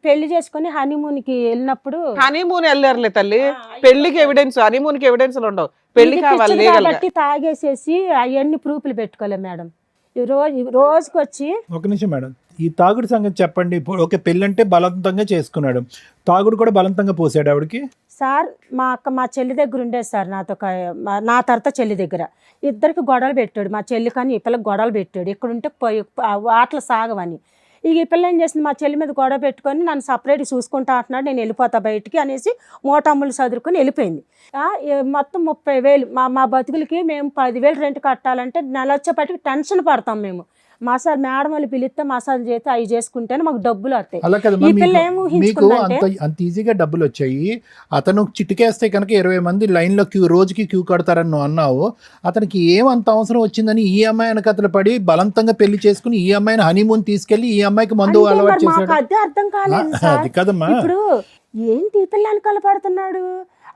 పెళ్లి చేసుకుని హనీమూన్ కి వెళ్ళినప్పుడు. హనీమూన్ వెళ్ళారులే తల్లి, పెళ్లికి ఎవిడెన్స్, హనీమూన్ కి ఎవిడెన్స్ ఉండవు, పెళ్లి కావాలి లీగల్ గా. తాగేసేసి అవన్నీ ప్రూఫ్లు పెట్టుకోలే మేడం. రోజుకి వచ్చి ఒక నిమిషం మేడం, ఈ తాగుడు సంగతి చెప్పండి. ఇప్పుడు ఓకే, పెళ్ళంటే బలవంతంగా చేసుకున్నాడు, తాగుడు కూడా బలవంతంగా పోసాడు ఆవిడకి. సార్ మా చెల్లి దగ్గర ఉండేది సార్, నా తర్వాత చెల్లి దగ్గర ఇద్దరికి గొడవలు పెట్టాడు. మా చెల్లి కానీ ఈ పిల్లకి గొడవలు పెట్టాడు. ఇక్కడ ఉంటే ఆటలు సాగవని. ఇక ఈ పిల్ల ఏం చేసింది, మా చెల్లి మీద గొడవ పెట్టుకొని నన్ను సపరేట్ చూసుకుంటా అంటున్నాడు, నేను వెళ్ళిపోతా బయటికి అనేసి మోటమ్ములు చదువుకొని వెళ్ళిపోయింది. మొత్తం 30,000 మా బతుకులకి మేము 10,000 రెంట్ కట్టాలంటే నెల వచ్చేపటికి టెన్షన్ పడతాం మేము. మసాజ్ మేడం వాళ్ళు పిలిస్తే మసాజ్ చేస్తే అవి చేసుకుంటేనే మాకు డబ్బులు వస్తాయి. అలా కదా ఈ పిల్ల ఏం మీకు ఊహించుకుందంటే అంత ఈజీగా డబ్బులు వచ్చాయి. అతను చిటికేస్తే కనుక 20 మంది లైన్ లో రోజుకి క్యూ కడతారని నువ్వు అన్నావు. అతనికి ఏమంత అవసరం వచ్చిందని ఈ అమ్మాయి వెనకతలు పడి బలవంతంగా పెళ్లి చేసుకుని ఈ అమ్మాయిని హనీమూన్ తీసుకెళ్లి ఈ అమ్మాయికి మందు అంటే అలవాటు మరి మాకు చేశాడు. అదే అర్థం కాలేదు సార్. అది కదమ్మా. ఇప్పుడు ఏంటి ఈ పిల్ల వెనకాల పడుతున్నాడు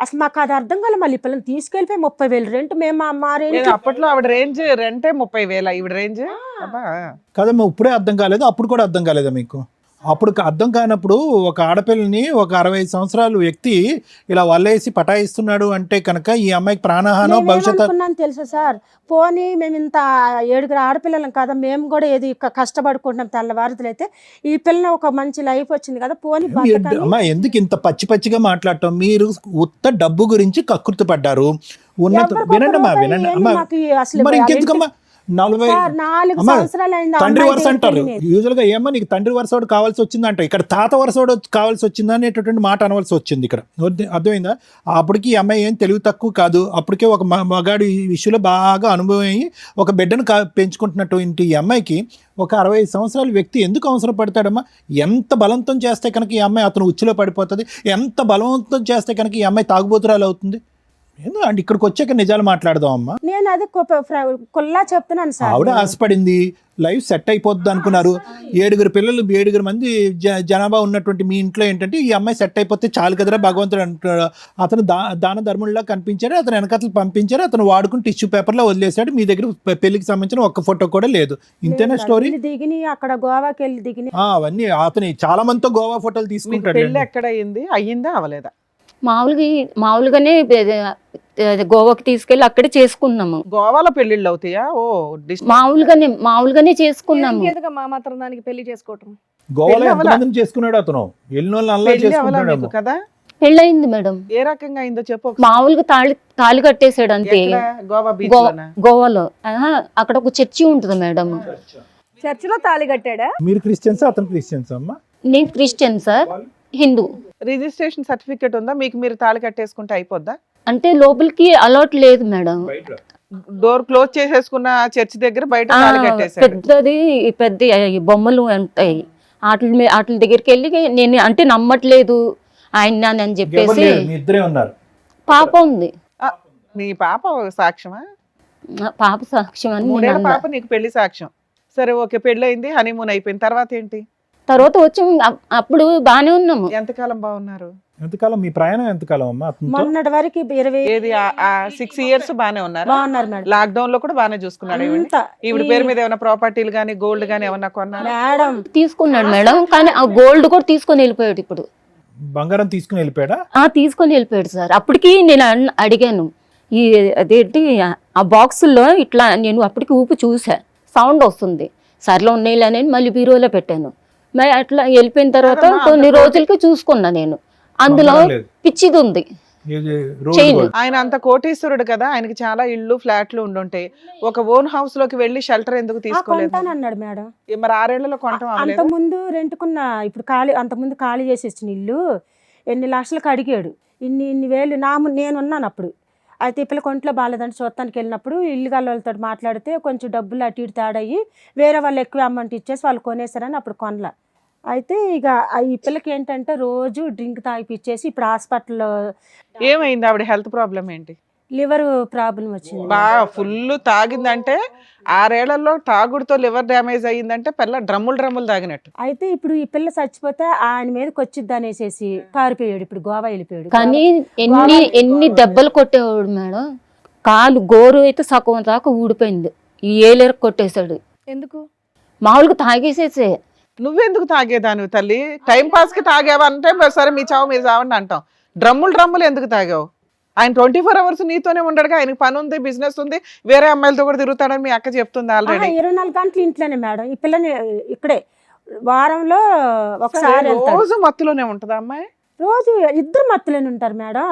అసలు మాకు అది అర్థం కాలేదు. మళ్ళీ పిల్లలు తీసుకెళ్ళిపోయి 30,000 రెంట్. మేము మా రేంజ్ అప్పట్లో ఆవిడ రేంజ్ రెంటే 30,000, ఈవిడ రేంజ్ కదమ్మా, ఇప్పుడే అర్థం కాలేదు, అప్పుడు కూడా అర్థం కాలేదా మీకు? అప్పుడు అర్థం కానప్పుడు ఒక ఆడపిల్లని ఒక 65 సంవత్సరాల వ్యక్తి ఇలా వల్లేసి పటాయిస్తున్నాడు అంటే కనుక ఈ అమ్మాయికి ప్రాణహానం భవిష్యత్తు అనుకున్నాను తెలుసా సార్. పోనీ మేము ఇంత 7 ఆడపిల్లలం కదా, మేము కూడా ఏది కష్టపడుకుంటున్నాం తెల్లవారుతులు. అయితే ఈ పిల్ల ఒక మంచి లైఫ్ వచ్చింది కదా, పోనీ అమ్మా ఎందుకు ఇంత పచ్చిగా మాట్లాడటం? మీరు ఉత్త డబ్బు గురించి కకృతి పడ్డారు. వినండి అమ్మా, మరి ఇంకెందుకమ్మా 40 తండ్రి వరుస అంటారు యూజువల్ గా. ఏమో నీకు తండ్రి వరుసోడు కావాల్సి వచ్చింది అంటారు, ఇక్కడ తాత వరుసోడు కావాల్సి వచ్చిందా అనేటటువంటి మాట అనవలసి వచ్చింది ఇక్కడ. అర్థమైందా? అప్పటికి ఈ అమ్మాయి ఏం తెలివి తక్కువ కాదు. అప్పటికే ఒక మగాడు ఈ విషయంలో బాగా అనుభవం అయ్యి ఒక బిడ్డను పెంచుకుంటున్నట్టు ఈ అమ్మాయికి ఒక 65 సంవత్సరాల వ్యక్తి ఎందుకు అవసరం పడతాడమ్మా? ఎంత బలవంతం చేస్తే కనుక ఈ అమ్మాయి అతను ఉచ్చులో పడిపోతుంది, ఎంత బలవంతం చేస్తే కనుక ఈ అమ్మాయి తాగుబోతురాలు అవుతుంది. అంటే ఇక్కడికి వచ్చాక నిజాలు మాట్లాడదాం అమ్మా. నేను అది కుల్లా చెప్తున్నాను సార్. ఆవిడ ఆశపడింది, లైఫ్ సెట్ అయిపోద్ది అనుకున్నారు. 7 పిల్లలు, 7 మంది జనాభా ఉన్నటువంటి మీ ఇంట్లో ఏంటంటే ఈ అమ్మాయి సెట్ అయిపోతే చాలు కదరా భగవంతుడు అంటున్నాడు. అతను దాన ధర్ముల్లా కనిపించాడు, అతను వెనకతలు పంపించారు, అతను వాడుకుని టిష్యూ పేపర్లో వదిలేశాడు. మీ దగ్గర పెళ్లికి సంబంధించిన ఒక్క ఫోటో కూడా లేదు. ఇంతేనా స్టోరీ? దిగిని అక్కడ గోవాకి వెళ్ళి దిగిని అవన్నీ అతను చాలా మందితో గోవా ఫోటోలు తీసుకుంటాడు. పెళ్లి ఎక్కడ అయింది, అయ్యిందా అవలేదా? మామూలుగానే గోవాకి తీసుకెళ్ళి అక్కడే చేసుకున్నాము. గోవాలో పెళ్లిళ్ళు అవుతాయా? మామూలుగానే చేసుకున్నాము. మా మాత్రం దానికి పెళ్లి చేసుకోవటం. గోవాలో ఎంతమందిని చేసుకున్నాడు అతను? వెళ్ళిన కదా. పెళ్ళయింది మేడం. ఏ రకంగా అయిందో చెప్పు. మామూలుగా తాళి కట్టేసాడు అంతే. గోవాలో అక్కడ ఒక చర్చి ఉంటుంది మేడం. చర్చిలో తాళి కట్టాడా? మీరు క్రిస్టియన్స్, అతను క్రిస్టియన్స్ అమ్మా? నేను Christian sir, Hindu. Registration certificate ఉందా మీకు? మీరు తాళి కట్టేసుకుంటే అయిపోద్దా? అంటే లోపలికి అలౌట్ లేదు మేడం. డోర్ క్లోజ్ చేసేసుకున్న చర్చి దగ్గర బయట తాళి కట్టేసాడు. పెద్ద బొమ్మలు ఉంటాయి, వాటి దగ్గరికి వెళ్ళి నేను అంటే నమ్మట్లేదు ఆయన అని చెప్పేసి. ఇద్దరే ఉన్నారు. పాప ఉంది. మీ పాప సాక్ష్యమా? పాప సాక్ష్యం అని నేను మూడేళ్ల అన్నా. పాప నీకు పెళ్లి సాక్ష్యం. సరే ఓకే, పెళ్లి అయింది, హనీమూన్ అయిపోయింది, తర్వాత ఏంటి? తర్వాత వచ్చి అప్పుడు బాగానే ఉన్నాము. ఎంతకాలం బాగున్నారు? ఎంతకాలం మీ ప్రయాణం ఎంతకాలం అమ్మా అతనితో? మొన్నటి వరకు 20 ఏది 6 ఇయర్స్ బానే ఉన్నారు. బాగున్నారు మేడం. లాక్డౌన్ లో కూడా బానే చూసుకున్నాడు. అంతా ఈవిడ పేరు మీద ఏమైనా ప్రాపర్టీలు గానీ గోల్డ్ గానీ ఏమన్నా కొన్నారు? మేడం తీసుకున్నాడు మేడం, కానీ ఆ గోల్డ్ కూడా తీసుకొని వెళ్ళిపోయాడు. ఇప్పుడు బంగారం తీసుకుని వెళ్ళిపోయాడా? తీసుకొని వెళ్ళిపోయాడు సార్. అప్పటికి నేను అడిగాను, ఈ అదేంటి ఆ బాక్సుల్లో ఇట్లా నేను అప్పటికి ఊపి చూసా, సౌండ్ వస్తుంది, సర్లో ఉన్నాయిలే మళ్ళీ బీరోలో పెట్టాను. మరి అట్లా వెళ్ళిపోయిన తర్వాత కొన్ని రోజులకి చూసుకున్నా నేను, అందులో బంగారం లేదు. పిచ్చిది ఉంది. ఇది రోడ్ చైన్. గోల్డ్. ఆయన అంత కోటీశ్వరుడు కదా, ఆయనకి చాలా ఇళ్ళు ఫ్లాట్లు ఉండుంటాయి. ఒక ఓన్ హౌస్ లోకి వెళ్ళి షెల్టర్ ఎందుకు తీసుకోలేదు? కొంటానన్నాడు మేడం. మరి 6 ఏళ్లలో కొనటం అంత అవ్వలేదు? ముందు రెంట్కున్న, ఇప్పుడు అంత ముందు ఖాళీ చేసి ఇచ్చిన ఇల్లు ఎన్ని లక్షలకు అడిగాడు. ఇన్ని వేలు నేనున్నాను అప్పుడు. అయితే ఈ పిల్ల కొంట్లో బాగాలేదంటే చూడటానికి వెళ్ళినప్పుడు ఇల్లు గల వాళ్ళతో మాట్లాడితే కొంచెం డబ్బులు అటు ఇటు తేడాయి, వేరే వాళ్ళు ఎక్కువ అమౌంట్ ఇచ్చేసి వాళ్ళు కొనేసారని అప్పుడు కొనలా. అయితే ఇక ఈ పిల్లకి ఏంటంటే రోజు డ్రింక్ తాగిపిచ్చేసి ఇప్పుడు హాస్పిటల్లో ఏమైంది? ఆవిడ హెల్త్ ప్రాబ్లం ఏంటి? లివర్ ప్రాబ్లం వచ్చింది. బాగా ఫుల్ తాగిందంటే 6 ఏళ్లలో తాగుడుతో లివర్ డ్యామేజ్ అయ్యిందంటే పిల్ల డ్రమ్ములు తాగినట్టు. అయితే ఇప్పుడు ఈ పిల్ల చచ్చిపోతే ఆయన మీదకి వచ్చిద్ది అనేసి పారిపోయాడు. ఇప్పుడు గోవా వెళ్ళిపోయాడు. కానీ ఎన్ని దెబ్బలు కొట్టేవాడు మేడం. కాలు గోరు అయితే సగం దాకా ఊడిపోయింది, ఈ ఏలేరకు కొట్టేశాడు. ఎందుకు? మామూలుగా తాగేసేసే. నువ్వెందుకు తాగేదానివి తల్లి? టైం పాస్ కి తాగావంటే సరే మీ చావు మీరు చావండి అంటాం. డ్రమ్ములు ఎందుకు తాగావు? ఆయన 24 అవర్స్ నీతోనే ఉండడుగా, ఆయనకి పని ఉంది, బిజినెస్ ఉంది, వేరే అమ్మాయిలతో కూడా తిరుగుతాడని మీ అక్క చెప్తుంది ఆల్రెడీ. 24 గంటలు ఇంట్లోనే మేడం. ఈ పిల్లని ఇక్కడే వారంలో ఒకసారి వెళ్తాడు. రోజు మత్తులోనే ఉంటదా అమ్మాయి? రోజు ఇద్దరు మత్తులోనే ఉంటారు మేడం.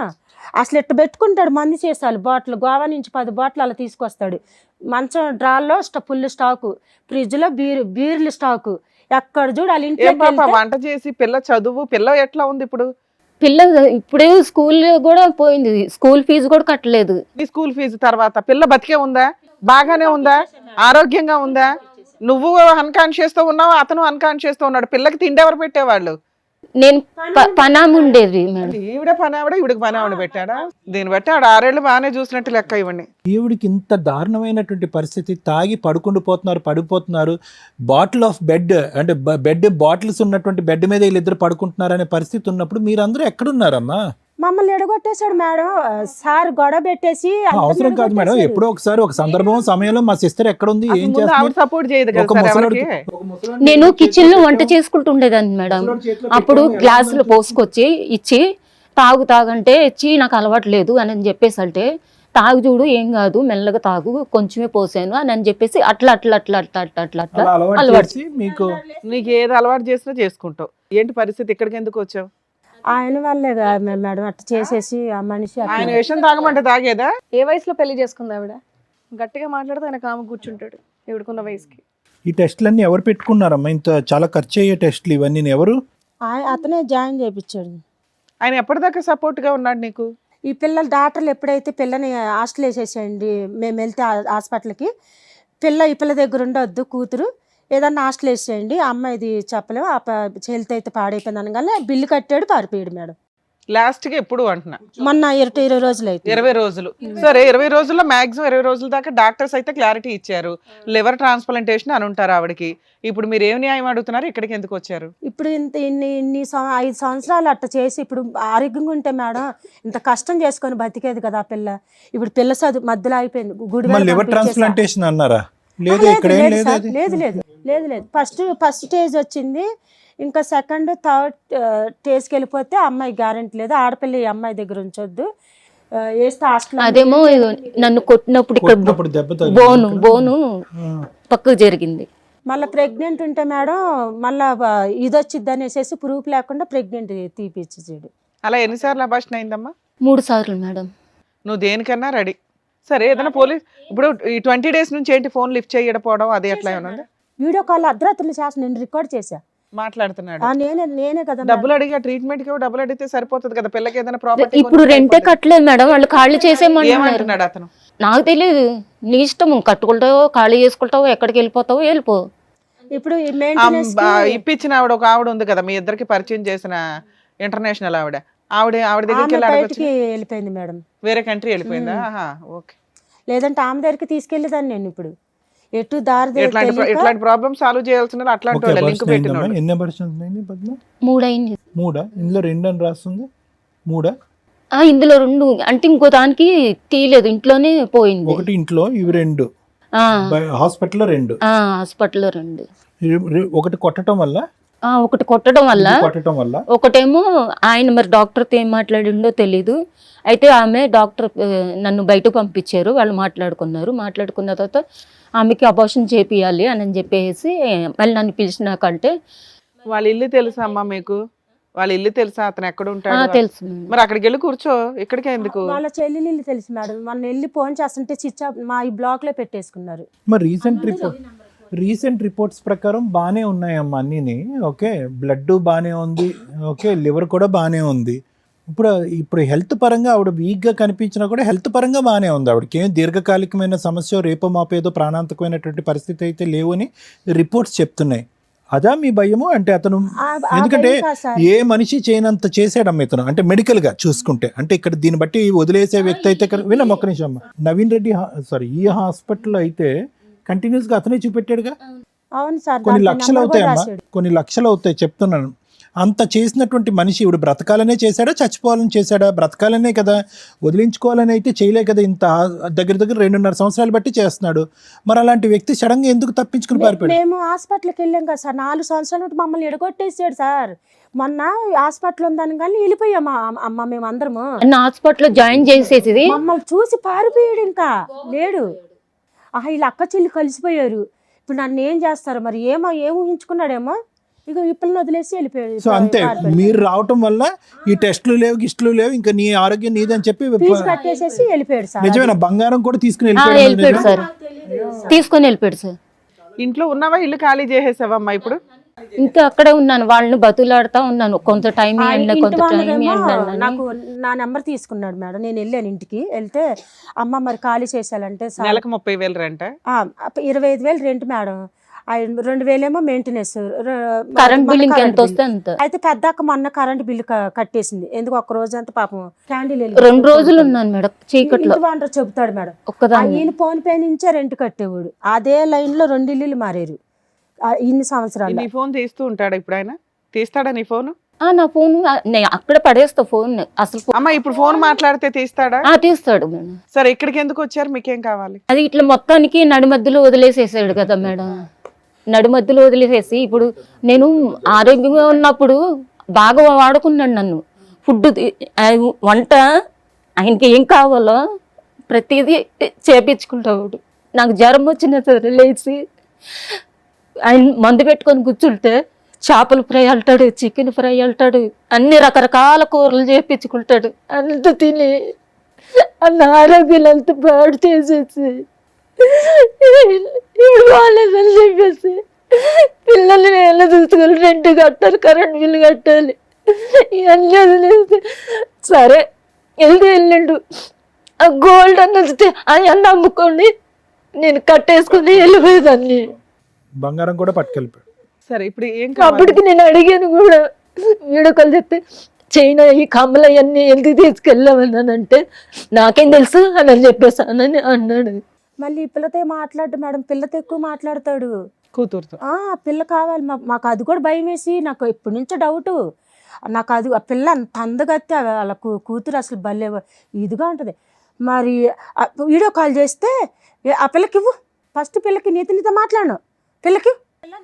అసలు ఇట్ట పెట్టుకుంటాడు మంది చేసాలు బాటిల్, గోవా నుంచి 10 బాటిల్ అలా తీసుకొస్తాడు. మంచం డ్రాల్లో ఫుల్ స్టాకు, ఫ్రిడ్జ్లో బీర్లు స్టాకు, ఎక్కడ చూడు వాళ్ళ ఏ పాప ఇంట్లో వంట చేసి పిల్ల చదువు, పిల్ల ఎట్లా ఉంది ఇప్పుడు? పిల్ల ఇప్పుడే స్కూల్ కూడా పోయింది, స్కూల్ ఫీజు కూడా కట్టలేదు. నీ స్కూల్ ఫీజు తర్వాత పిల్ల బతికే ఉందా? బాగానే ఉందా? ఆరోగ్యంగా ఉందా? నువ్వు అన్కాన్షియస్ తో ఉన్నావు, అతను అన్కాన్షియస్ తో ఉన్నాడు. పిల్లకి తిండి ఎవరు పెట్టేవాళ్ళు? నేను పనాము ఉండేది మేడం. ఈవిడ ఈవిడికి పని ఆవిడ పెట్టాడా? దీన్ని బట్టి ఆడ 6 ఏళ్ళు బాగానే చూసినట్టు లెక్క ఇవ్వండి. ఈవిడికి ఇంత దారుణమైనటువంటి పరిస్థితి, తాగి పడిపోతున్నారు, బాటిల్ ఆఫ్ బెడ్ అంటే బెడ్ బాటిల్స్ ఉన్నటువంటి బెడ్ మీద వీళ్ళిద్దరు పడుకుంటున్నారు అనే పరిస్థితి ఉన్నప్పుడు మీరందరూ ఎక్కడున్నారమ్మా? మమ్మల్ని ఎడగొట్టేశాడు మేడం. సార్ గొడవ పెట్టేసి అవసరం కాదు మేడం, ఎప్పుడో ఒకసారి ఒక సందర్భం సమయంలో మా సిస్టర్ ఎక్కడుంది, ఏం ముందు ఆవిడ చేస్తుంది? సపోర్ట్ చేయదు కదా ఒక సార్ ముసలోడికి- ఎవరికి. ఒక ముసలోడిని నేను కిచెన్ లో వంట చేసుకుంటుండేదాన్ని మేడం. అప్పుడు గ్లాసులు పోసుకొచ్చి ఇచ్చి తాగంటే ఇచ్చి నాకు అలవాటు లేదు అని చెప్పేసి, అంటే తాగు చూడు ఏం కాదు మెల్లగా తాగు కొంచెమే పోసాను అని చెప్పేసి అట్లా అలా అలవాటు అలవాటు చేసి మీకు నీకు ఏది అలవాటు చేసినా చేసుకుంటావు. ఏంటి పరిస్థితి? ఇక్కడికి ఎందుకు వచ్చావు? ఆయన వల్లే మేడం అట్లా చేసేసి ఆ మనిషి అట్లా. ఆయన విషయం తాగమంటే తాగేదా? ఏ వయసులో పెళ్లి చేసుకుంది ఆవిడ? గట్టిగా మాట్లాడితే ఆయన కాము కూర్చుంటాడు ఈవిడకున్న వయసుకి. ఈ టెస్టులన్నీ ఎవరు పెట్టుకున్నారమ్మా? ఇంత చాలా ఖర్చు అయ్యే టెస్టులు ఇవన్నీ ఎవరు? అతనే జాయిన్ చేయించాడు. ఆయన ఎప్పటిదాకా సపోర్ట్ గా ఉన్నాడు నీకు? ఈ పిల్లలు డాక్టర్లు ఎప్పుడైతే పిల్లని హాస్టల్ వేసేసేయండి, మేము వెళ్తే హాస్పిటల్కి, ఈ పిల్ల దగ్గర ఉండొద్దు కూతురు, ఏదన్నా హాస్టల్ వేసేయండి, అమ్మాయిది చెప్పలేము, హెల్త్ అయితే పాడైపోయింది అనగానే బిల్లు కట్టాడు, పారిపోయాడు మేడం. లాస్ట్ గా ఎప్పుడు అంటున్నా? మొన్న 20 రోజులు అయితే. 20 రోజులు. సరే 20 రోజుల్లో మాక్సిమం 20 రోజుల దాకా డాక్టర్స్ అయితే క్లారిటీ ఇచ్చారు, లివర్ ట్రాన్స్ప్లాంటేషన్ అని ఉంటారు ఆవిడకి. ఇప్పుడు మీరు ఏం న్యాయం అడుగుతున్నారు? ఇక్కడికి ఎందుకు వచ్చారు? ఇప్పుడు ఇన్ని 5 సంవత్సరాలు అట్లా చేసి ఇప్పుడు ఆరోగ్యంగా ఉంటే మేడం ఇంత కష్టం చేసుకొని బతికేది కదా ఆ పిల్ల. ఇప్పుడు పిల్ల చదువు మధ్యలో అయిపోయింది. లివర్ ట్రాన్స్ప్లాంటేషన్ అన్నారా? లేదు, ఇక్కడ ఏం లేదు అది. లేదు ఫస్ట్ స్టేజ్ వచ్చింది, ఇంకా సెకండ్ థర్డ్ స్టేజ్కి వెళ్ళిపోతే అమ్మాయి గ్యారెంటీ లేదు. ఆడపిల్ల ఈ అమ్మాయి దగ్గర ఉంచొద్దు, వేస్తే హాస్టల్. అదేమో నన్ను కొట్టినప్పుడు ఇక్కడ దెబ్బ తగిలింది. బోను పక్కకు జరిగింది. మళ్ళీ ప్రెగ్నెంట్ ఉంటే మేడం మళ్ళీ ఇది వచ్చిద్ది అనేసి ప్రూఫ్ లేకుండా ప్రెగ్నెంట్ తీపిచ్చేసాడు. అలా ఎన్నిసార్లు అబార్షన్ అయిందమ్మా? 3 సార్లు మేడం. నువ్వు దేనికన్నా రెడీ. సరే ఏదైనా పోలీస్ ఇప్పుడు ఈ 20 days నుంచి ఏంటి ఫోన్ లిఫ్ట్ చేయకపోవడం అది ఎట్లా ఏమన్నా? వీడియో కాల్ అర్ధరాత్రులు చేసి నేను రికార్డ్ చేశా. మాట్లాడుతున్నాడు. నేనే కదా డబ్బులు అడిగా ట్రీట్మెంట్ కి డబ్బులు అడిగితే సరిపోతుంది కదా, పిల్లకి ఏదైనా ప్రాపర్టీ. ఇప్పుడు రెంటే కట్టలేదు మేడం, వాళ్ళు ఖాళీ చేసేయమన్నారు. ఏమంటున్నాడు అతను? నాకు తెలియదు, నీ ఇష్టం, కట్టుకుంటావో ఖాళీ చేసుకుంటావో ఎక్కడికి వెళ్ళిపోతావో వెళ్ళిపో. ఇప్పుడు ఇప్పించిన ఆవిడ ఉంది కదా మీ ఇద్దరికి పరిచయం చేసిన ఇంటర్నేషనల్ ఆవిడ దగ్గరికి వెళ్ళిపోయింది మేడం. వేరే కంట్రీ వెళ్ళిపోయిందా? ఓకే. లేదంటే ఆమె దగ్గరికి తీసుకెళ్ళేదాన్ని నేను ఇప్పుడు ఎటు దారి ఇట్లాంటి ప్రాబ్లమ్ సాల్వ్ చేయాల్సిన అట్లాంటి ఓకే, లింక్ abortion పెట్టిన అయిందమ్మా? వాళ్ళు. ఎన్ని అబర్షన్స్ అయింది పద్మ? 3 అయింది. 3 ఇందులో 2 అని రాస్తుంది. 3 ఇందులో 2 అంటే ఇంకో దానికి తీయలేదు, ఇంట్లోనే పోయింది. ఒకటి ఇంట్లో, ఇవి 2 హాస్పిటల్లో 2. హాస్పిటల్లో 2. ఒకటి కొట్టడం వల్ల, ఒకటి కొట్టడం వల్ల, ఇది కొట్టడం వల్ల, ఒకటేమో ఆయన మరి డాక్టర్తో ఏం మాట్లాడిండో తెలీదు. అయితే ఆమె డాక్టర్ నన్ను బయటకు పంపించారు, వాళ్ళు మాట్లాడుకున్న తర్వాత ఆమెకి అబార్షన్ చేపియాలి అని చెప్పేసి మళ్ళీ నన్ను పిలిచినాకంటే వాళ్ళ ఇల్లు తెలుసా అమ్మా మీకు? వాళ్ళ ఇల్లు తెలుసా? అతను ఎక్కడ ఉంటాడు? తెలుసు. మరి అక్కడికి వెళ్ళి కూర్చో, ఇక్కడికే ఎందుకు? వాళ్ళ చెల్లెలు ఇల్లు తెలుసు మేడం. మొన్న వెళ్ళి ఫోన్ చేస్తుంటే స్విచ్ ఆఫ్ మా ఈ బ్లాక్ లో పెట్టేసుకున్నారు. మరి రీసెంట్ రిపోర్ట్స్ ప్రకారం బాగానే ఉన్నాయమ్మా అన్నీని. ఓకే, బ్లడ్ బాగానే ఉంది, ఓకే, లివర్ కూడా బాగానే ఉంది. ఇప్పుడు హెల్త్ పరంగా ఆవిడ వీక్గా కనిపించినా కూడా హెల్త్ పరంగా బాగానే ఉంది. ఆవిడకి ఏం దీర్ఘకాలికమైన సమస్య, రేపో మాపేదో ప్రాణాంతకమైనటువంటి పరిస్థితి అయితే లేవు అని రిపోర్ట్స్ చెప్తున్నాయి. అదా మీ భయము? అంటే అతను ఎందుకంటే ఏ మనిషి చేయనంత చేసాడమ్మ ఇతను, అంటే మెడికల్ గా చూసుకుంటే. అంటే ఇక్కడ దీన్ని బట్టి వదిలేసే వ్యక్తి అయితే వినమ్మ ఒక్క నిమిషం అమ్మ. నవీన్ రెడ్డి ఈ హాస్పిటల్లో అయితే కంటిన్యూస్ గా అతనే చూపెట్టాడుగా. అవును సార్, కొన్ని లక్షలు అవుతాయమ్మా, కొన్ని లక్షలు అవుతాయి చెప్తున్నాను. అంత చేసినటువంటి మనిషి ఇప్పుడు బ్రతకాలనే చేశాడా, చచ్చిపోవాలని చేశాడా? బ్రతకాలనే కదా, వదిలించుకోవాలని అయితే చేయలే కదా. ఇంత దగ్గర 2.5 సంవత్సరాలు బట్టి చేస్తున్నాడు. మరి అలాంటి వ్యక్తి సడన్ గా ఎందుకు తప్పించుకుని పారిపోయాడు? మేము హాస్పిటల్కి వెళ్ళాం కదా సార్, 4 సంవత్సరాల నుండి మమ్మల్ని ఎడగొట్టేసాడు సార్. మొన్న హాస్పిటల్ ఉందని కానీ వెళ్ళిపోయాము అమ్మ మేము అందరము. హాస్పిటల్లో జాయిన్ చేసేసి మమ్మల్ని చూసి పారిపోయాడు, ఇంకా లేడు. వీళ్ళ అక్క చెల్లి కలిసిపోయారు. ఇప్పుడు నన్ను ఏం చేస్తారు మరి? ఏం ఊహించుకున్నాడేమో, ఇక ఇప్పటిని వదిలేసి వెళ్ళిపోయాడు. సో అంతే, మీరు రావటం వల్ల ఈ టెస్టులు లేవు, గిస్టులు లేవు, ఇంకా నీ ఆరోగ్యం నీదని చెప్పి ఫీజు కట్టేసేసి వెళ్ళిపోయాడు సార్. నిజమేనా? బంగారం కూడా తీసుకుని వెళ్ళిపోయాడు సార్, తీసుకొని వెళ్ళిపోయాడు సార్. ఇంట్లో ఉన్నావా? ఇల్లు ఖాళీ చేసేసావమ్మా ఇప్పుడు? ఇంకా అక్కడే ఉన్నాను, వాళ్ళని బతులాడుతా ఉన్నాను. కొంత టైం నాకు నా నెంబర్ తీసుకున్నాడు మేడం. నేను వెళ్ళాను ఇంటికి, వెళ్తే అమ్మ మరి ఖాళీ చేసేయాలంటే నెలకు 30,000 రెంట, 25,000 రెంట్ మేడం, 2,000 ఏమో మెయింటెనెన్స్, కరెంట్ బిల్ ఎంత వస్తే అంత. అయితే పెద్దక్క మొన్న కరెంట్ బిల్లు కట్టేసింది. ఎందుకు ఒక్క రోజు అంతా పాపం క్యాండిల్ 2 రోజులు ఉన్నాను మేడం చీకట్లో. చెబుతాడు మేడం, ఒక్కదాన్ని. ఈయన ఫోన్ పే నుంచే రెంట్ కట్టేవాడు. అదే లైన్ లో 2 ఇల్లులు మారారు ఇన్ని సంవత్సరాలు. నీ ఫోన్ తీస్తూ ఉంటాడా ఇప్పుడు? ఆయన తీస్తాడా నీ ఫోన్? నా ఫోన్ అక్కడ పడేస్తా ఫోన్ అసలు. అమ్మ ఇప్పుడు ఫోన్ మాట్లాడితే తీస్తాడా? తీస్తాడు మేడం. సరే, ఇక్కడికి ఎందుకు వచ్చారు? మీకేం కావాలి? అది ఇట్లా మొత్తానికి నడిమధ్యలో వదిలేసేసాడు కదా మేడం. నడిమధ్యలో వదిలేసేసి ఇప్పుడు నేను ఆరోగ్యంగా ఉన్నప్పుడు బాగా వాడుకున్నాడు నన్ను. ఫుడ్, వంట, ఆయనకి ఏం కావాలో ప్రతిదీ చేపించుకుంటాడు. నాకు జ్వరం వచ్చిన సరే లేచి ఆయన మందు పెట్టుకొని కూర్చుంటే చేపల ఫ్రై అంటాడు, చికెన్ ఫ్రై అంటాడు, అన్ని రకరకాల కూరలు చేపించుకుంటాడు. అంత తిని అన్న ఆరోగ్యాలు అంత పాడు చేసేసి వాళ్ళని చెప్పేసి పిల్లల్ని ఎలా చూసుకోవాలి, రెంట్ కట్టాలి, కరెంట్ బిల్లు కట్టాలి, ఇవన్నీ వదిలేసి సరే వెళ్ళిండు. ఆ గోల్డ్ అని వస్తే అవన్నీ అమ్ముకోండి నేను కట్టేసుకుని వెళ్ళిపోయేదాన్ని. బంగారం కూడా పట్టుకెళ్ళిపోయాడు. సరే, ఇప్పుడు ఏం అప్పటికి నేను అడిగాను కూడా, వీడియోకాలు చెప్తే చైనా ఈ కమ్మలు అవన్నీ ఎందుకు తీసుకెళ్ళామన్నానంటే నాకేం తెలుసు అని చెప్పేసానని అన్నాడు. మళ్ళీ పిల్లతో మాట్లాడు మేడం, పిల్లతో ఎక్కువ మాట్లాడతాడు, కూతురుతో. పిల్ల కావాలి మాకు. అది కూడా భయం వేసి నాకు ఎప్పటి నుంచో డౌట్. నాకు అది ఆ పిల్ల అంత అందగత్తే, వాళ్ళ కూతురు అసలు భలే ఇదిగా ఉంటుంది. మరి వీడియో కాల్ చేస్తే ఆ పిల్లకి ఇవ్వు, ఫస్ట్ పిల్లకి నీతో మాట్లాడు, పిల్లకి.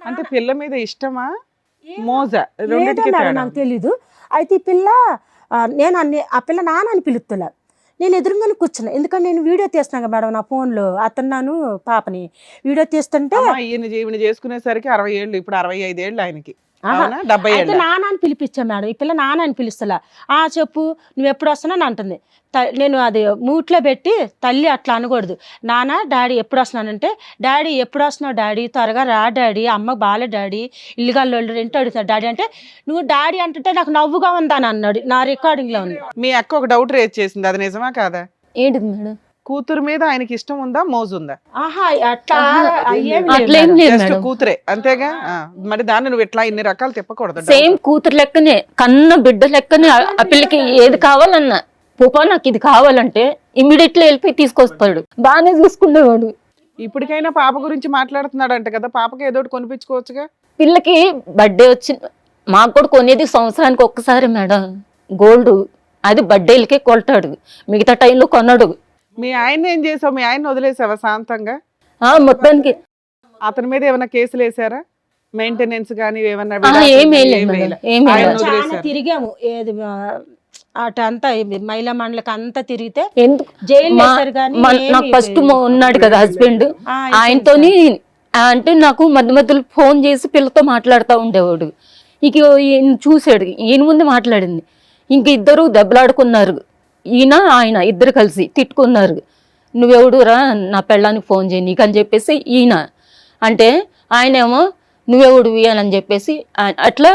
అంటే పిల్ల మీద ఇష్టమా మోజా? నాకు తెలీదు. అయితే ఈ పిల్ల నేను ఆ పిల్ల నాన్న అని పిలుస్తున్నా. నేను ఎదురుగానే కూర్చున్నా, ఎందుకంటే నేను వీడియో తీస్తున్నాను కదా మేడం నా ఫోన్లో. అతన్నాను పాపని వీడియో తీస్తుంటే ఈయన చేసుకునేసరికి 60 ఏళ్ళు, ఇప్పుడు 65 ఏళ్ళు ఆయనకి. 70 ఏళ్ళు. నాన్న అని పిలిపించా మేడం. ఈ పిల్ల నాన్న అని పిలుస్తా. చెప్పు నువ్వు ఎప్పుడు వస్తున్నాను అంటుంది. నేను అది మూట్లో పెట్టి తల్లి అట్లా అనకూడదు. నాన్న డాడీ ఎప్పుడు వస్తున్నానంటే, డాడీ ఎప్పుడు వస్తున్నావు డాడీ, త్వరగా రా డాడీ, అమ్మ బాలే డాడీ, ఇల్లుగాళ్ళు రెంట్ అడుగుతాడు డాడీ అంటే, నువ్వు డాడీ అంటుంటే నాకు నవ్వుగా ఉందని అన్నాడు. నా రికార్డింగ్ లో ఉంది. మీ అక్క ఒక డౌట్ రేజ్ చేసింది, అది నిజమా కాదా? ఏంటిది మేడం? కూతురు మీద ఆయనకి ఇష్టం ఉందా, మోజు ఉందా? అట్లా కూతురే అంతేగా. మరి దాన్ని నువ్వు ఇట్లా ఇన్ని రకాలు తిప్పకూడదు. సేమ్ కూతురు లెక్కనే, కన్న బిడ్డ లెక్కనే. ఆ పిల్లకి ఏది కావాలన్నా, పూపా నాకు ఇది కావాలంటే ఇమ్మీడియట్లీ వెళ్ళిపోయి తీసుకొస్తాడు, బాగానే చూసుకునేవాడు. ఇప్పటికైనా పాప గురించి మాట్లాడుతున్నాడంట కదా, పాపకి ఏదో ఒకటి కొనిపించుకోవచ్చుగా. పిల్లకి బర్త్డే వచ్చి మాకు కూడా కొనేది సంవత్సరానికి ఒక్కసారి మేడం గోల్డ్, అది బర్త్డేలకే కొంటాడు, మిగతా టైంలో కొనడు. మీ ఆయన ఏం చేసావు? మీ ఆయన వదిలేసావా శాంతంగా? మొత్తానికి అతని మీద ఏమైనా కేసులు వేసారా? మెయింటెనెన్స్ కానీ ఏమన్నా ఏమీ లేదు మేడం, ఏమీ ఆయన లేదు. చాలా వదిలేశారు. తిరిగాము, ఏది అటు అంతా మహిళా మండలికి అంతా తిరిగితే ఎందుకు జైలు వేశారు కానీ నాకు ఫస్ట్ ఉన్నాడు కదా హస్బెండ్, ఆయనతోని అంటే నాకు మధ్య మధ్యలో ఫోన్ చేసి పిల్లతో మాట్లాడుతూ ఉండేవాడు. ఇక ఈయన చూసాడు, ఈయన ముందు మాట్లాడింది, ఇంక ఇద్దరు దెబ్బలాడుకున్నారు, ఈయన ఆయన ఇద్దరు కలిసి తిట్టుకున్నారు. నువ్వెవడురా నా పెళ్ళానికి ఫోన్ చేయి నీకు అని చెప్పేసి ఈయన అంటే, ఆయన ఏమో నువ్వెవడువి అని చెప్పేసి అట్లా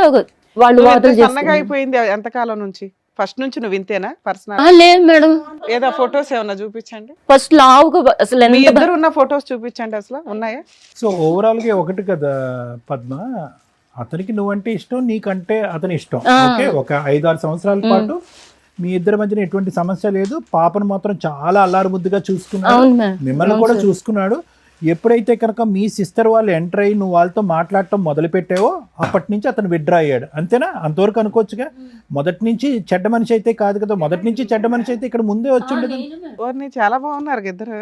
వాళ్ళు వాదన సన్నగా చేస్తున్నారు. అయిపోయింది ఎంతకాలం నుంచి? ఫస్ట్ నుంచి నువ్వు వింతేనా పర్సనల్? లేదు మేడం, ఏదో ఫొటోస్ ఏమన్నా చూపించండి. ఫస్ట్ లావుగా అసలు మీ ఎంత ఇద్దరు ఉన్న ఫొటోస్ చూపించండి, అసలు ఉన్నాయా? సో ఓవరాల్గా ఒకటి కదా పద్మ, అతనికి నువ్వంటే ఇష్టం, నీకంటే అతని ఇష్టం. ఓకే, ఒక 5-6 సంవత్సరాల పాటు మీ ఇద్దరి మధ్యన ఎటువంటి సమస్య లేదు. పాపను మాత్రం చాలా అల్లారు ముద్దుగా చూసుకున్నాడు, అవును మేడం, మిమ్మల్ని కూడా చూసుకున్నాడు. ఎప్పుడైతే కనుక మీ సిస్టర్ వాళ్ళు ఎంటర్ అయ్యి నువ్వు వాళ్ళతో మాట్లాడటం మొదలు పెట్టావో అప్పటి నుంచి అతను విత్డ్రా అయ్యాడు. అంతేనా? అంతవరకు అనుకోవచ్చుగా. మొదటి నుంచి చెడ్డ మనిషి అయితే కాదు కదా, మొదటి నుంచి చెడ్డ మనిషి అయితే ఇక్కడ ముందే వచ్చి ఉండదు. ఓర్ని చాలా బాగున్నారు ఇద్దరు.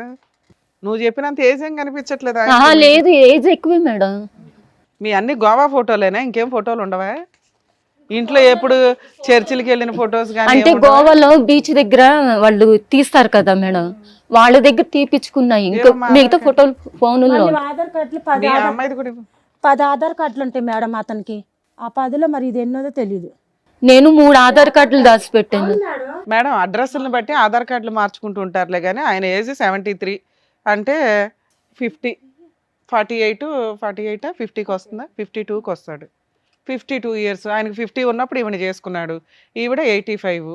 నువ్వు చెప్పినంత ఏజ్ ఏం కనిపించట్లేదు. లేదు ఏజ్ ఎక్కువే మేడం. మీ అన్ని గోవా ఫోటోలేనా? ఇంకేం ఫోటోలు ఉండవా ఇంట్లో? ఎప్పుడు చర్చిలకి వెళ్ళిన ఫొటోస్ అంటే గోవాలో బీచ్ దగ్గర వాళ్ళు తీస్తారు కదా మేడం, వాళ్ళ దగ్గర తీపిచ్చుకున్నాయి. ఇంకా మిగతా ఫోటోలు ఫోన్లో. ఆధార్ కార్డులు 10 ఆధార్ కార్డులు ఉంటాయి మేడం అతనికి. ఆ 10లో మరి ఇది ఎన్నోదో తెలియదు. నేను 3 ఆధార్ కార్డులు దాచిపెట్టాను మేడం. అడ్రస్లను బట్టి ఆధార్ కార్డులు మార్చుకుంటూ ఉంటారులే కానీ ఆయన ఏజ్ 73 అంటే 50, 48, 50కి వస్తుందా? 52కి వస్తాడు. 52 ఇయర్స్. ఆయనకి 50 ఉన్నప్పుడు ఈవిడ చేసుకున్నాడు, ఈవిడ 85.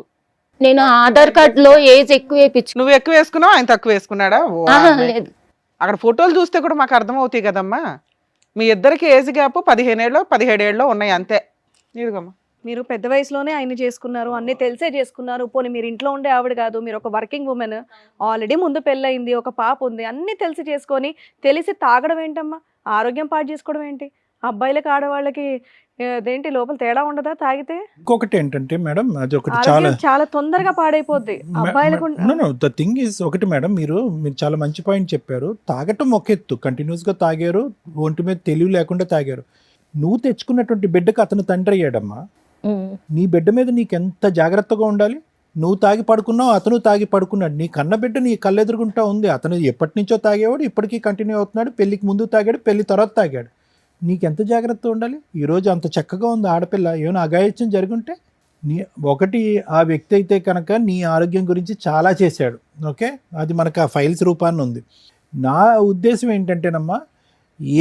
నేను ఆధార్ కార్డులో ఏజ్ ఎక్కువ వేయించు. నువ్వు ఎక్కువ వేసుకున్నావు, ఆయన తక్కువ వేసుకున్నాడా? లేదు, అక్కడ ఫోటోలు చూస్తే కూడా మాకు అర్థమవుతాయి కదమ్మా. మీ ఇద్దరికి ఏజ్ గ్యాప్ 15 ఏళ్ళు 17 ఏళ్ళు ఉన్నాయి అంతే. ఇదిగమ్మా, మీరు పెద్ద వయసులోనే ఆయన చేసుకున్నారు, అన్ని తెలిసే చేసుకున్నారు. పోనీ మీరు ఇంట్లో ఉండే ఆవిడ కాదు, మీరు ఒక వర్కింగ్ ఉమెన్, ఆల్రెడీ ముందు పెళ్ళయింది, ఒక పాప ఉంది, అన్ని తెలిసి చేసుకొని తెలిసి తాగడం ఏంటమ్మా? ఆరోగ్యం పాడు చేసుకోవడం ఏంటి? అబ్బాయిలకి ఆడవాళ్ళకి అదేంటి లోపల తేడా ఉండదా తాగితే? ఇంకొకటి ఏంటంటే మేడం, అది ఒకటి ఆరోగ్యం చాలా తొందరగా పాడైపోద్ది అబ్బాయిలకు. ద థింగ్ ఈజ్ ఒకటి మేడం, మీరు చాలా మంచి పాయింట్ చెప్పారు. తాగటం ఒక ఎత్తు, కంటిన్యూస్గా తాగారు, ఒంటి మీద తెలివి లేకుండా తాగారు. నువ్వు తెచ్చుకున్నటువంటి బిడ్డకు అతను తండ్రి అయ్యాడమ్మా. నీ బిడ్డ మీద నీకు ఎంత జాగ్రత్తగా ఉండాలి. నువ్వు తాగి పడుకున్నావు, అతను తాగి పడుకున్నాడు. నీ కన్న బిడ్డ నీ కళ్ళెదురుగుంటా ఉంది. అతను ఎప్పటి నుంచో తాగేవాడు, ఇప్పటికీ కంటిన్యూ అవుతున్నాడు. పెళ్ళికి ముందు తాగాడు, పెళ్లి తర్వాత తాగాడు. నీకెంత జాగ్రత్త ఉండాలి. ఈరోజు అంత చక్కగా ఉంది ఆడపిల్ల, ఏమైనా అఘాయిత్యం జరుగుంటే ఒకటి ఆ వ్యక్తి అయితే కనుక నీ ఆరోగ్యం గురించి చాలా చేశాడు. ఓకే, అది మనకు ఆ ఫైల్స్ రూపాన్ని ఉంది. నా ఉద్దేశం ఏంటంటేనమ్మా,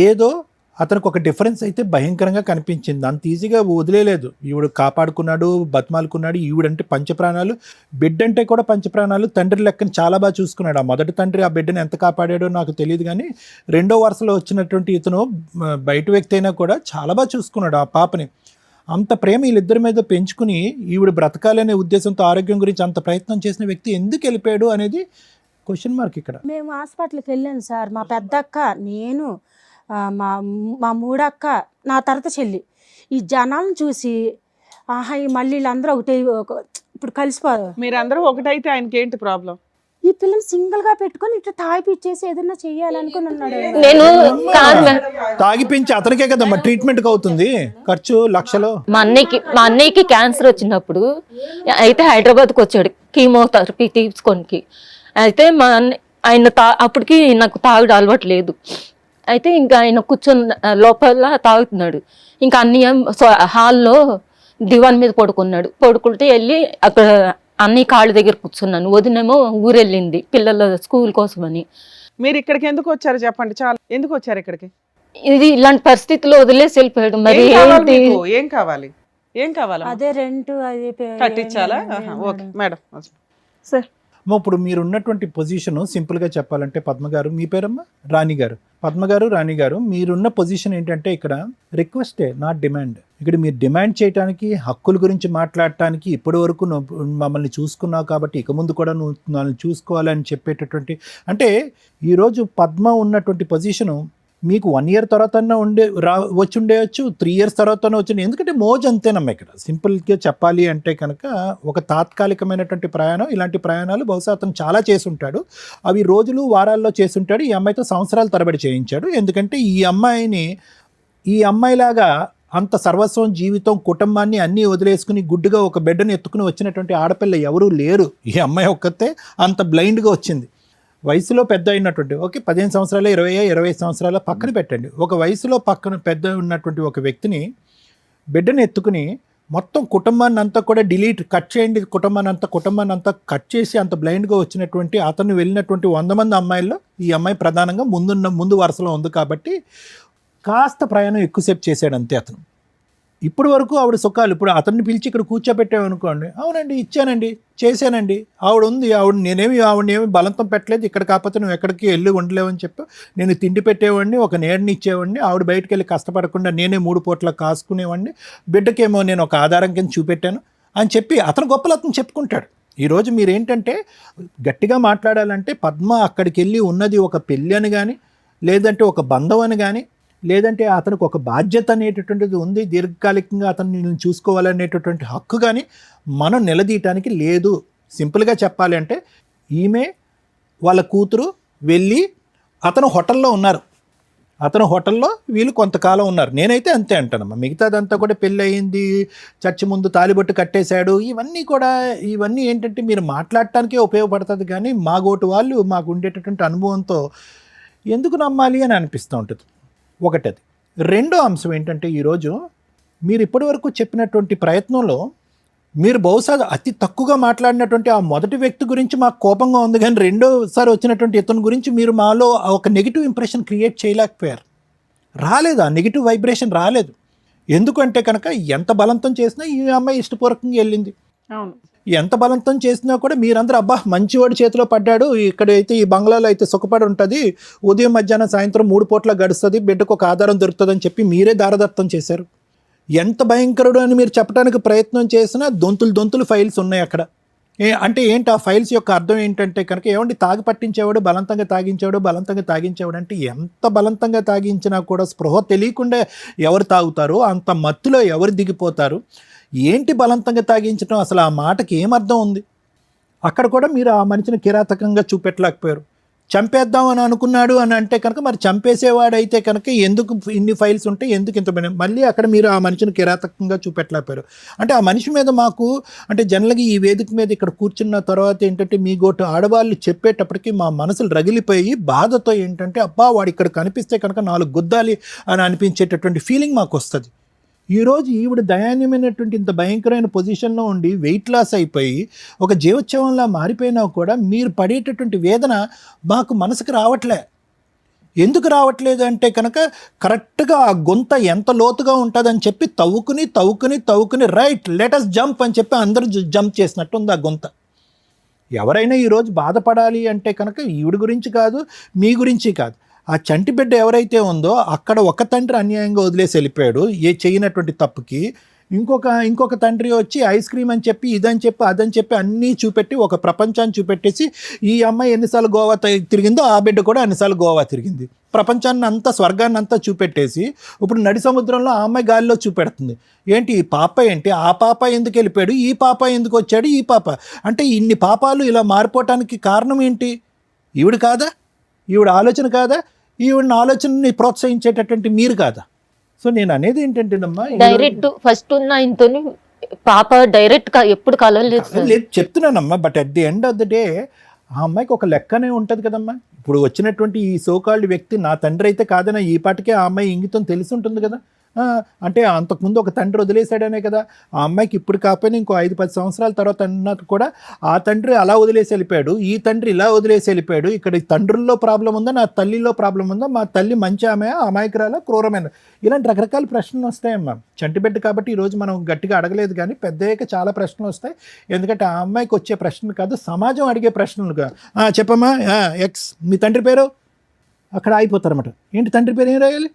ఏదో అతనికి ఒక డిఫరెన్స్ అయితే భయంకరంగా కనిపించింది. అంత ఈజీగా వదిలేలేదు. ఈవిడ కాపాడుకున్నాడు, బతిమాలుకున్నాడు. ఈవిడంటే పంచప్రాణాలు, బిడ్డ అంటే కూడా పంచప్రాణాలు. తండ్రి లెక్కని చాలా బాగా చూసుకున్నాడు. ఆ మొదటి తండ్రి ఆ బిడ్డను ఎంత కాపాడాడో నాకు తెలియదు, కానీ రెండో వరుసలో వచ్చినటువంటి ఇతను బయట వ్యక్తి అయినా కూడా చాలా బాగా చూసుకున్నాడు ఆ పాపని. అంత ప్రేమ వీళ్ళిద్దరి మీద పెంచుకుని ఈవిడ బ్రతకాలనే ఉద్దేశంతో ఆరోగ్యం గురించి అంత ప్రయత్నం చేసిన వ్యక్తి ఎందుకు వెళ్ళిపోయాడు అనేది క్వశ్చన్ మార్క్ ఇక్కడ. మేము హాస్పిటల్కి వెళ్ళాను సార్. మా పెద్దక్క, నేను, మా మూడక్క, నా తర్వాత చెల్లి, ఈ జనాలను చూసి ఆహా మళ్ళీ వీళ్ళందరూ ఒకటే ఇప్పుడు కలిసిపోరు. మీరందరూ ఒకటైతే ఆయనకి ఏంటి ప్రాబ్లం? ఈ పిల్లలు సింగిల్ గా పెట్టుకొని ఇట్లా తాగిపిచ్చేసి ఏదైనా చెయ్యాలనుకుని ఉన్నాడు. నేను కాదు తాగి పెంచి అతనికే కదమ్మా ట్రీట్మెంట్ అవుతుంది, ఖర్చు లక్షలు. మా అన్నయ్యకి క్యాన్సర్ వచ్చినప్పుడు అయితే హైదరాబాద్కి వచ్చాడు కీమోథెరపీ తీసుకోనికి. అయితే మా ఆయన అప్పటికి నాకు తాగుడు అలవాటు లేదు. అయితే ఇంకా ఆయన కూర్చొని లోపల తాగుతున్నాడు. ఇంకా అన్నయ్య హాల్లో దివాన్ మీద పడుకున్నాడు. పడుకుంటే వెళ్ళి అక్కడ అన్నయ్య కాళ్ళ దగ్గర కూర్చున్నాను. వదినేమో ఊరెళ్ళింది పిల్లల స్కూల్ కోసమని. మీరు ఇక్కడికి ఎందుకు వచ్చారు చెప్పండి? చాలా ఎందుకు వచ్చారు ఇక్కడికి? ఇది ఇలాంటి పరిస్థితిలో వదిలేసి వెళ్ళిపోయాడు. మరి ఏం కావాలి? ఏం కావాలి? అదే రెంట్ అది కట్టించాలా? Okay madam. సార్ ఇప్పుడు మీరు ఉన్నటువంటి పొజిషన్ సింపుల్గా చెప్పాలంటే పద్మ గారు, మీ పేరమ్మా? రాణి గారు. పద్మ గారు, రాణి గారు, మీరున్న పొజిషన్ ఏంటంటే ఇక్కడ రిక్వెస్టే, నాట్ డిమాండ్. ఇక్కడ మీరు డిమాండ్ చేయడానికి, హక్కుల గురించి మాట్లాడటానికి, ఇప్పటి వరకు మమ్మల్ని చూసుకున్నావు కాబట్టి ఇక ముందు కూడా నువ్వు నన్ను చూసుకోవాలని చెప్పేటటువంటి, అంటే ఈరోజు పద్మ ఉన్నటువంటి పొజిషను మీకు 1 year తర్వాత వచ్చి ఉండేయచ్చు, 3 years తర్వాత వచ్చి, ఎందుకంటే మోజ్ అంతేనమ్మా. ఇక్కడ సింపుల్గా చెప్పాలి అంటే కనుక ఒక తాత్కాలికమైనటువంటి ప్రయాణం, ఇలాంటి ప్రయాణాలు బహుశా అతను చాలా చేసుంటాడు. అవి రోజులు వారాల్లో చేసుంటాడు. ఈ అమ్మాయితో సంవత్సరాల తరబడి చేయించాడు. ఎందుకంటే ఈ అమ్మాయిలాగా అంత సర్వస్వం, జీవితం, కుటుంబాన్ని అన్నీ వదిలేసుకుని గుడ్డుగా ఒక బిడ్డను ఎత్తుకుని వచ్చినటువంటి ఆడపిల్ల ఎవరూ లేరు. ఈ అమ్మాయి ఒక్కతే అంత బ్లైండ్గా వచ్చింది. వయసులో పెద్ద అయినటువంటి, ఓకే 15 సంవత్సరాలు, 20 సంవత్సరాల పక్కన పెట్టండి, ఒక వయసులో పక్కన పెద్ద ఉన్నటువంటి ఒక వ్యక్తిని, బిడ్డను ఎత్తుకుని మొత్తం కుటుంబాన్ని అంతా కూడా కట్ చేయండి, కుటుంబాన్ని అంతా కట్ చేసి అంత బ్లైండ్గా వచ్చినటువంటి అతను వెళ్ళినటువంటి 100 మంది అమ్మాయిల్లో ఈ అమ్మాయి ప్రధానంగా ముందు వరుసలో ఉంది కాబట్టి కాస్త ప్రయాణం ఎక్కువసేపు చేశాడు అంతే అతను. ఇప్పుడు వరకు ఆవిడ సుఖాలు, ఇప్పుడు అతన్ని పిలిచి ఇక్కడ కూర్చోబెట్టామనుకోండి, అవునండి ఇచ్చానండి, చేశానండి, నేనేమి బలంతం పెట్టలేదు, ఇక్కడ కాకపోతే నువ్వు ఎక్కడికి వెళ్ళి ఉండలేవని చెప్పి నేను తిండి పెట్టేవాడిని, ఒక నీడని ఇచ్చేవాడిని, ఆవిడ బయటకు వెళ్ళి కష్టపడకుండా నేనే 3 పూట్ల కాసుకునేవాడిని, బిడ్డకేమో నేను ఒక ఆధారం కింద చూపెట్టాను అని చెప్పి అతను గొప్పలు అతను చెప్పుకుంటాడు. ఈరోజు మీరేంటంటే గట్టిగా మాట్లాడాలంటే పద్మ అక్కడికి వెళ్ళి ఉన్నది ఒక పెళ్ళి అని కానీ, లేదంటే ఒక బంధం అని కానీ, లేదంటే అతనికి ఒక బాధ్యత అనేటటువంటిది ఉంది, దీర్ఘకాలికంగా అతన్ని నేను చూసుకోవాలనేటటువంటి హక్కు కానీ మనం నిలదీయటానికి లేదు. సింపుల్గా చెప్పాలి అంటే ఈమె వాళ్ళ కూతురు వెళ్ళి అతను హోటల్లో ఉన్నారు, అతను హోటల్లో వీళ్ళు కొంతకాలం ఉన్నారు. నేనైతే అంతే అంటానమ్మా. మిగతాదంతా కూడా పెళ్ళి అయింది, చర్చి ముందు తాలిబొట్టు కట్టేశాడు, ఇవన్నీ ఏంటంటే మీరు మాట్లాడటానికే ఉపయోగపడుతుంది కానీ మాగోటు వాళ్ళు మాకు ఉండేటటువంటి అనుభవంతో ఎందుకు నమ్మాలి అని అనిపిస్తూ ఉంటుంది. ఒకటది. రెండో అంశం ఏంటంటే ఈరోజు మీరు ఇప్పటివరకు చెప్పినటువంటి ప్రయత్నంలో మీరు బహుశా అతి తక్కువగా మాట్లాడినటువంటి ఆ మొదటి వ్యక్తి గురించి మాకు కోపంగా ఉంది, కానీ రెండోసారి వచ్చినటువంటి ఇతని గురించి మీరు మాలో ఒక నెగిటివ్ ఇంప్రెషన్ క్రియేట్ చేయలేకపోయారు. రాలేదు, ఆ నెగిటివ్ వైబ్రేషన్ రాలేదు. ఎందుకంటే కనుక ఎంత బలవంతం చేసినా ఈ అమ్మాయి ఇష్టపూర్వకంగా వెళ్ళింది. అవును, ఎంత బలవంతం చేసినా కూడా మీరందరూ అబ్బా మంచివాడి చేతిలో పడ్డాడు, ఇక్కడైతే ఈ బంగ్లాలో అయితే సుఖపడి ఉంటుంది, ఉదయం మధ్యాహ్నం సాయంత్రం 3 పూట్ల గడుస్తుంది, బిడ్డకు ఒక ఆధారం దొరుకుతుందని చెప్పి మీరే దారదత్తం చేశారు. ఎంత భయంకరుడు అని మీరు చెప్పడానికి ప్రయత్నం చేసినా దొంతులు ఫైల్స్ ఉన్నాయి అక్కడ. అంటే ఏంటి ఆ ఫైల్స్ యొక్క అర్థం ఏంటంటే కనుక ఏమండి తాగి పట్టించేవాడు, బలవంతంగా తాగించేవాడు అంటే ఎంత బలవంతంగా తాగించినా కూడా స్పృహ తెలియకుండా ఎవరు తాగుతారో అంత మత్తులో ఎవరు దిగిపోతారు. ఏంటి బలవంతంగా తాగించడం, అసలు ఆ మాటకి ఏమర్థం ఉంది? అక్కడ కూడా మీరు ఆ మనిషిని కిరాతకంగా చూపెట్టలేకపోయారు. చంపేద్దామని అనుకున్నాడు అని అంటే కనుక మరి చంపేసేవాడైతే కనుక ఎందుకు ఇన్ని ఫైల్స్ ఉంటాయి, ఎందుకు ఇంత మళ్ళీ అక్కడ మీరు ఆ మనిషిని కిరాతకంగా చూపెట్టలేకపోయారు. అంటే ఆ మనిషి మీద మాకు అంటే జనరల్గా ఈ వేదిక మీద ఇక్కడ కూర్చున్న తర్వాత ఏంటంటే మీ గోటు ఆడవాళ్ళు చెప్పేటప్పటికి మా మనసులు రగిలిపోయి బాధతో ఏంటంటే అబ్బా వాడు ఇక్కడ కనిపిస్తే కనుక 4 గుద్దాలి అని అనిపించేటటువంటి ఫీలింగ్ మాకు వస్తుంది. ఈరోజు ఈవిడ దయాన్యమైనటువంటి ఇంత భయంకరమైన పొజిషన్లో ఉండి వెయిట్ లాస్ అయిపోయి ఒక జీవోత్సవంలా మారిపోయినా కూడా మీరు పడేటటువంటి వేదన మాకు మనసుకు రావట్లే. ఎందుకు రావట్లేదు అంటే కనుక కరెక్ట్గా ఆ గొంత ఎంత లోతుగా ఉంటుందని చెప్పి తవ్వుకుని రైట్ లెటస్ జంప్ అని చెప్పి అందరూ జంప్ చేసినట్టు ఉంది ఆ గొంత. ఎవరైనా ఈరోజు బాధపడాలి అంటే కనుక ఈవిడ గురించి కాదు, మీ గురించి కాదు, ఆ చంటి బిడ్డ ఎవరైతే ఉందో అక్కడ ఒక తండ్రి అన్యాయంగా వదిలేసి వెళ్ళిపోయాడు చేయనటువంటి తప్పుకి. ఇంకొక తండ్రి వచ్చి ఐస్ క్రీమ్ అని చెప్పి ఇదని చెప్పి అదని చెప్పి అన్నీ చూపెట్టి ఒక ప్రపంచాన్ని చూపెట్టేసి ఈ అమ్మాయి ఎన్నిసార్లు గోవా తిరిగిందో ఆ బిడ్డ కూడా అన్నిసార్లు గోవా తిరిగింది. ప్రపంచాన్ని అంతా స్వర్గాన్ని అంతా చూపెట్టేసి ఇప్పుడు నడి సముద్రంలో ఆ అమ్మాయి గాలిలో చూపెడుతుంది. ఏంటి ఈ పాప ఏంటి, ఆ పాప ఎందుకు వెళ్ళిపోయాడు, ఈ పాప ఎందుకు వచ్చాడు, ఈ పాప అంటే ఇన్ని పాపాలు ఇలా మారిపోవటానికి కారణం ఏంటి? ఈవిడ కాదా? ఈవిడ ఆలోచన కాదా? ఈవిడ ఆలోచనని ప్రోత్సహించేటటువంటి మీరు కాదా? సో నేను అనేది ఏంటంటేనమ్మా, డైరెక్ట్ ఫస్ట్ ఉన్న ఆయనతోని పాప డైరెక్ట్ ఎప్పుడు కలవలేదు లేదు చెప్తున్నానమ్మా. But at the end of the day ఆ అమ్మాయికి ఒక లెక్కనే ఉంటుంది కదమ్మా. ఇప్పుడు వచ్చినటువంటి ఈ సోకాల్డ్ వ్యక్తి నా తండ్రి అయితే కాదన్నా ఈ పాటికే ఆ అమ్మాయి ఇంగితం తెలిసి ఉంటుంది కదా. అంటే అంతకుముందు ఒక తండ్రి వదిలేశాడనే కదా. ఆ అమ్మాయికి ఇప్పుడు కాకపోయినా ఇంకో 5-10 సంవత్సరాల తర్వాత అన్నది కూడా ఆ తండ్రి అలా వదిలేసి వెళ్ళిపోయాడు, ఈ తండ్రి ఇలా వదిలేసి వెళ్ళిపోయాడు. ఇక్కడ తండ్రుల్లో ప్రాబ్లం ఉందా, నా తల్లిలో ప్రాబ్లం ఉందా, మా తల్లి మంచి ఆమె అమాయకురాల క్రూరమైన, ఇలాంటి రకరకాల ప్రశ్నలు వస్తాయమ్మా. చంటిబిడ్డ కాబట్టి ఈరోజు మనం గట్టిగా అడగలేదు, కానీ పెద్దయ్యాక చాలా ప్రశ్నలు వస్తాయి. ఎందుకంటే ఆ అమ్మాయికి వచ్చే ప్రశ్నలు కాదు, సమాజం అడిగే ప్రశ్నలుగా. చెప్పమ్మా, ఎక్స్ మీ తండ్రి పేరు, అక్కడ అయిపోతారన్నమాట. ఏంటి తండ్రి పేరు ఏం రాయాలి,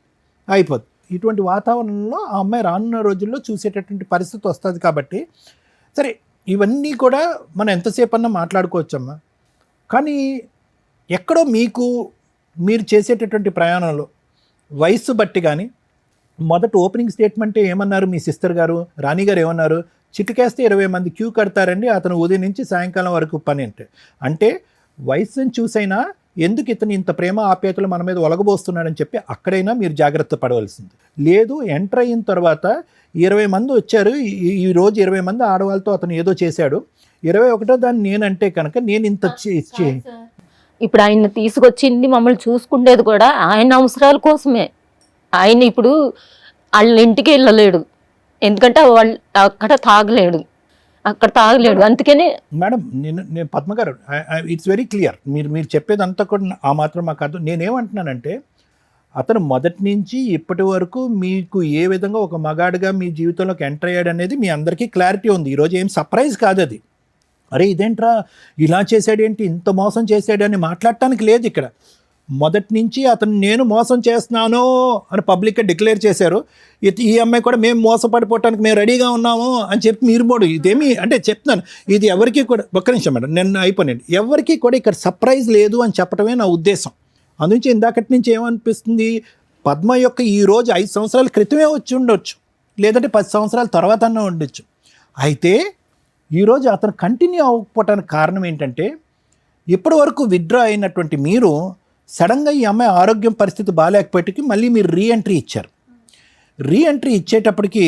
అయిపోద్ది. ఇటువంటి వాతావరణంలో ఆ అమ్మాయి రానున్న రోజుల్లో చూసేటటువంటి పరిస్థితి వస్తుంది. కాబట్టి సరే, ఇవన్నీ కూడా మనం ఎంతసేపు అన్నా మాట్లాడుకోవచ్చమ్మా. కానీ ఎక్కడో మీరు చేసేటటువంటి ప్రయాణంలో వయస్సు బట్టి కానీ, మొదట ఓపెనింగ్ స్టేట్మెంటే ఏమన్నారు మీ సిస్టర్ గారు, రాణి గారు ఏమన్నారు, చిటికేస్తే 20 మంది క్యూ కడతారండి, అతను ఉదయం నుంచి సాయంకాలం వరకు పని అంటే వయస్సుని చూసైనా ఎందుకు ఇతను ఇంత ప్రేమ ఆప్యాయతలు మన మీద ఒలగబోస్తున్నాడని చెప్పి అక్కడైనా మీరు జాగ్రత్త పడవలసింది. లేదు, ఎంటర్ అయిన తర్వాత 20 మంది వచ్చారు, ఈ రోజు 20 మంది ఆడవాళ్ళతో అతను ఏదో చేశాడు, 21వ దాన్ని నేనంటే కనుక నేను ఇంత ఇప్పుడు ఆయన తీసుకొచ్చింది మమ్మల్ని చూసుకునేది కూడా ఆయన అవసరాల కోసమే. ఆయన ఇప్పుడు వాళ్ళ ఇంటికి వెళ్ళలేడు, ఎందుకంటే వాళ్ళు అక్కడ తాగలేడు. అందుకని మేడం నేను పద్మ గారు, ఇట్స్ వెరీ క్లియర్. మీరు చెప్పేదంతా కూడా ఆ మాత్రం మాకు అర్థం. నేనేమంటున్నానంటే, అతను మొదటి నుంచి ఇప్పటి వరకు మీకు ఏ విధంగా ఒక మగాడిగా మీ జీవితంలోకి ఎంటర్ అయ్యాడు అనేది మీ అందరికీ క్లారిటీ ఉంది. ఈరోజు ఏం సర్ప్రైజ్ కాదు అది. అరే ఇదేంట్రా ఇలా చేశాడేంటి, ఇంత మోసం చేశాడు అని మాట్లాడటానికి లేదు ఇక్కడ. మొదటి నుంచి అతను నేను మోసం చేస్తున్నాను అని పబ్లిక్గా డిక్లేర్ చేశారు. ఈ అమ్మాయి కూడా మేము మోసపడిపోవటానికి మేము రెడీగా ఉన్నాము అని చెప్పి మీరు పోడు. ఇదేమి అంటే చెప్తున్నాను, ఇది ఎవరికి కూడా, ఒక్క నిమిషం మేడం నేను అయిపోయింది, ఎవరికి కూడా ఇక్కడ సర్ప్రైజ్ లేదు అని చెప్పడమే నా ఉద్దేశం. అందునుంచి ఇందాకటి నుంచి ఏమనిపిస్తుంది, పద్మ యొక్క ఈరోజు 5 సంవత్సరాల క్రితమే వచ్చి ఉండొచ్చు, లేదంటే 10 సంవత్సరాల తర్వాత అన్నా ఉండొచ్చు. అయితే ఈరోజు అతను కంటిన్యూ అవ్వకపోవటానికి కారణం ఏంటంటే, ఇప్పటి వరకు విత్డ్రా అయినటువంటి మీరు సడన్గా ఈ అమ్మాయి ఆరోగ్యం పరిస్థితి బాగాలేకపోయేటికి మళ్ళీ మీరు రీఎంట్రీ ఇచ్చారు. రీఎంట్రీ ఇచ్చేటప్పటికి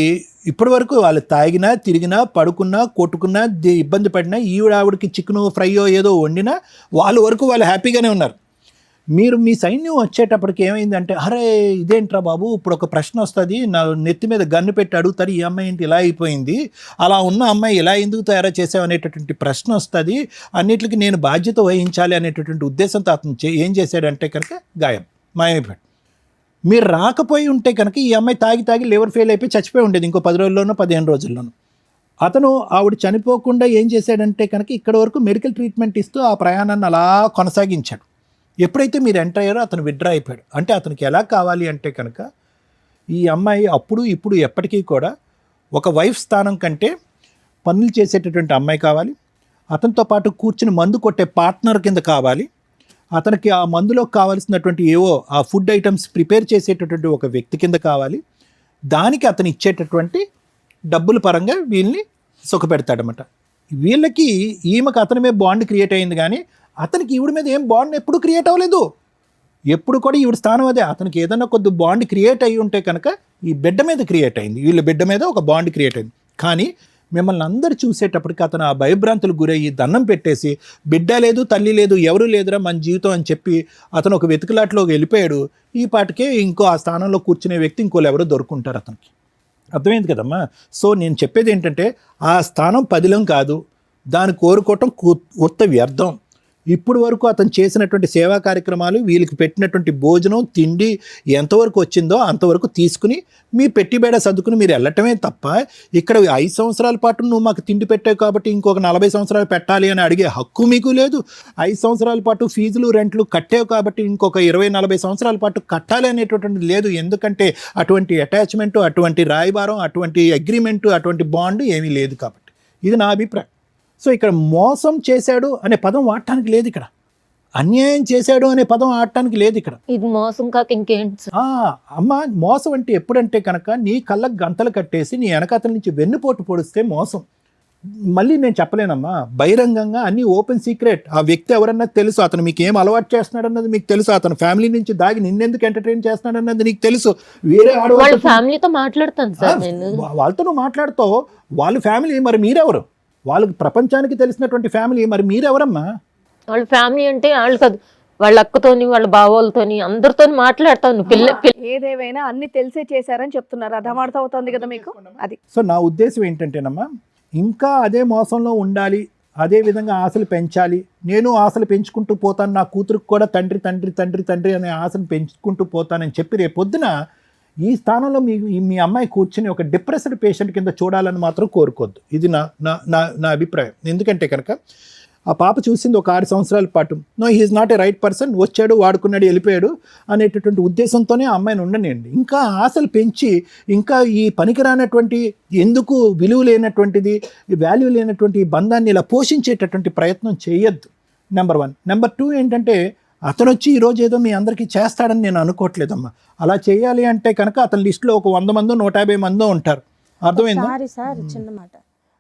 ఇప్పటి వరకు వాళ్ళు తాగినా, తిరిగినా, పడుకున్నా, కొట్టుకున్నా, ఇబ్బంది పడినా, ఆవిడకి చికెను ఫ్రైయో ఏదో వండినా వాళ్ళ వరకు వాళ్ళు హ్యాపీగానే ఉన్నారు. మీరు మీ సైన్యం వచ్చేటప్పటికి ఏమైందంటే, అరే ఇదేంట్రా బాబు, ఇప్పుడు ఒక ప్రశ్న వస్తుంది, నా నెత్తి మీద గన్ను పెట్టి అడుగుతారు, ఈ అమ్మాయి ఏంటి ఇలా అయిపోయింది, అలా ఉన్న అమ్మాయి ఇలా ఎందుకు తయారు చేసావు అనేటటువంటి ప్రశ్న వస్తుంది, అన్నిటికీ నేను బాధ్యత వహించాలి అనేటటువంటి ఉద్దేశంతో అతను ఏం చేశాడంటే కనుక మాయమైపోయాడు. మీరు రాకపోయి ఉంటే కనుక ఈ అమ్మాయి తాగి లివర్ ఫెయిల్ అయిపోయి చచ్చిపోయి ఉండేది ఇంకో 10 రోజుల్లోనో 15 రోజుల్లోనో. అతను ఆవిడ చనిపోకుండా ఏం చేశాడంటే కనుక ఇక్కడ వరకు మెడికల్ ట్రీట్మెంట్ ఇస్తూ ఆ ప్రయాణాన్ని అలా కొనసాగించాడు. ఎప్పుడైతే మీరు ఎంటర్ అయ్యారో అతను విత్డ్రా అయిపోయాడు. అంటే అతనికి ఎలా కావాలి అంటే కనుక, ఈ అమ్మాయి అప్పుడు ఇప్పుడు ఎప్పటికీ కూడా ఒక వైఫ్ స్థానం కంటే పనులు చేసేటటువంటి అమ్మాయి కావాలి, అతనితో పాటు కూర్చుని మందు కొట్టే పార్ట్నర్ కింద కావాలి, అతనికి ఆ మందులో కావాల్సినటువంటి ఏవో ఆ ఫుడ్ ఐటమ్స్ ప్రిపేర్ చేసేటటువంటి ఒక వ్యక్తి కింద కావాలి. దానికి అతను ఇచ్చేటటువంటి డబ్బుల పరంగా వీళ్ళని సుఖపెడతాడనమాట. వీళ్ళకి ఈమెకు అతని మీద బాండ్ క్రియేట్ అయింది, కానీ అతనికి ఈవిడ మీద ఏం బాండ్ ఎప్పుడు క్రియేట్ అవ్వలేదు. ఎప్పుడు కూడా ఈవిడ స్థానం అదే. అతనికి ఏదైనా కొద్ది బాండ్ క్రియేట్ అయ్యి ఉంటే కనుక ఈ బిడ్డ మీద క్రియేట్ అయింది, వీళ్ళ బిడ్డ మీద ఒక బాండ్ క్రియేట్ అయింది. కానీ మిమ్మల్ని అందరు చూసేటప్పటికి అతను ఆ భయభ్రాంతులకు గురయ్యి దండం పెట్టేసి, బిడ్డ లేదు, తల్లి లేదు, ఎవరు లేదురా మన జీవితం అని చెప్పి అతను ఒక వెతుకులాట్లోకి వెళ్ళిపోయాడు. ఈ పాటికే ఇంకో ఆ స్థానంలో కూర్చునే వ్యక్తి ఇంకోళ్ళు ఎవరో దొరుకుంటారు అతనికి. అర్థమైంది కదమ్మా. సో నేను చెప్పేది ఏంటంటే, ఆ స్థానం పదిలం కాదు, దాన్ని కోరుకోవటం ఉత్త వ్యర్థం. ఇప్పుడు వరకు అతను చేసినటువంటి సేవా కార్యక్రమాలు, వీళ్ళకి పెట్టినటువంటి భోజనం తిండి ఎంతవరకు వచ్చిందో అంతవరకు తీసుకుని మీ పెట్టిబేడ సర్దుకుని మీరు వెళ్ళటమే తప్ప, ఇక్కడ 5 సంవత్సరాల పాటు నువ్వు మాకు తిండి పెట్టావు కాబట్టి ఇంకొక 40 సంవత్సరాలు పెట్టాలి అని అడిగే హక్కు మీకు లేదు. 5 సంవత్సరాల పాటు ఫీజులు రెంట్లు కట్టావు కాబట్టి ఇంకొక 20-40 సంవత్సరాల పాటు కట్టాలి అనేటటువంటిది లేదు. ఎందుకంటే అటువంటి అటాచ్మెంటు, అటువంటి రాయబారం, అటువంటి అగ్రిమెంటు, అటువంటి బాండ్ ఏమీ లేదు కాబట్టి. ఇది నా అభిప్రాయం. సో ఇక్కడ మోసం చేశాడు అనే పదం వాడటానికి లేదు, ఇక్కడ అన్యాయం చేశాడు అనే పదం ఆడటానికి లేదు ఇక్కడ. ఇది మోసం కాక ఇంకేంటి? అమ్మ, మోసం అంటే ఎప్పుడంటే కనుక నీ కళ్ళకు గంతలు కట్టేసి నీ వెనకాతల నుంచి వెన్నుపోటు పొడిస్తే మోసం. మళ్ళీ నేను చెప్పలేనమ్మా, బహిరంగంగా అన్ని ఓపెన్ సీక్రెట్. ఆ వ్యక్తి ఎవరన్నది తెలుసు, అతను మీకు ఏం అలవాటు చేస్తున్నాడు అన్నది మీకు తెలుసు, అతను ఫ్యామిలీ నుంచి దాగి నిన్నెందుకు ఎంటర్టైన్ చేస్తున్నాడు అన్నది నీకు తెలుసు. వేరే వాళ్ళ ఫ్యామిలీతో మాట్లాడతాను సార్ నేను, వాళ్ళతో నువ్వు మాట్లాడుతావు, వాళ్ళ ఫ్యామిలీ మరి మీరెవరు? వాళ్ళకి ప్రపంచానికి తెలిసినటువంటి ఫ్యామిలీ మరి మీరెవరమ్మా? వాళ్ళ ఫ్యామిలీ అంటే వాళ్ళు కాదు, వాళ్ళ అక్కతోని వాళ్ళ బావోళ్ళతోని అందరితోని మాట్లాడతాను. ఏదేవైనా అన్ని తెలిసే చేశారని చెప్తున్నారు. అది అర్థం అవుతోంది కదా మీకు. అది సో నా ఉద్దేశం ఏంటంటేనమ్మా, ఇంకా అదే మోసంలో ఉండాలి, అదే విధంగా ఆశలు పెంచాలి, నేను ఆశలు పెంచుకుంటూ పోతాను, నా కూతురికి కూడా తండ్రి తండ్రి తండ్రి తండ్రి అనే ఆశలు పెంచుకుంటూ పోతానని చెప్పి రేపొద్దున ఈ స్థానంలో మీ అమ్మాయి కూర్చుని ఒక డిప్రెస్డ్ పేషెంట్ కింద చూడాలని మాత్రం కోరుకోవద్దు. ఇది నా నా నా నా అభిప్రాయం. ఎందుకంటే కనుక ఆ పాప చూసింది ఒక 6 సంవత్సరాల పాటు, no he is not a right person, వచ్చాడు వాడుకున్నాడు వెళ్ళిపోయాడు అనేటటువంటి ఉద్దేశంతోనే ఆ అమ్మాయిని ఉండనియండి. ఇంకా ఆశలు పెంచి ఇంకా ఈ పనికిరానటువంటి, ఎందుకు విలువ లేనటువంటిది, వాల్యూ లేనటువంటి ఈ బంధాన్ని ఇలా పోషించేటటువంటి ప్రయత్నం చేయొద్దు. నెంబర్ 1. నెంబర్ 2 ఏంటంటే, అతను వచ్చి ఈరోజు ఏదో మీ అందరికీ చేస్తాడని నేను అనుకోవట్లేదమ్మా. అలా చేయాలి అంటే కనుక అతని లిస్టులో ఒక 100 మందో 150 మందో ఉంటారు. అర్థమైందా? సార్ చిన్న మాట,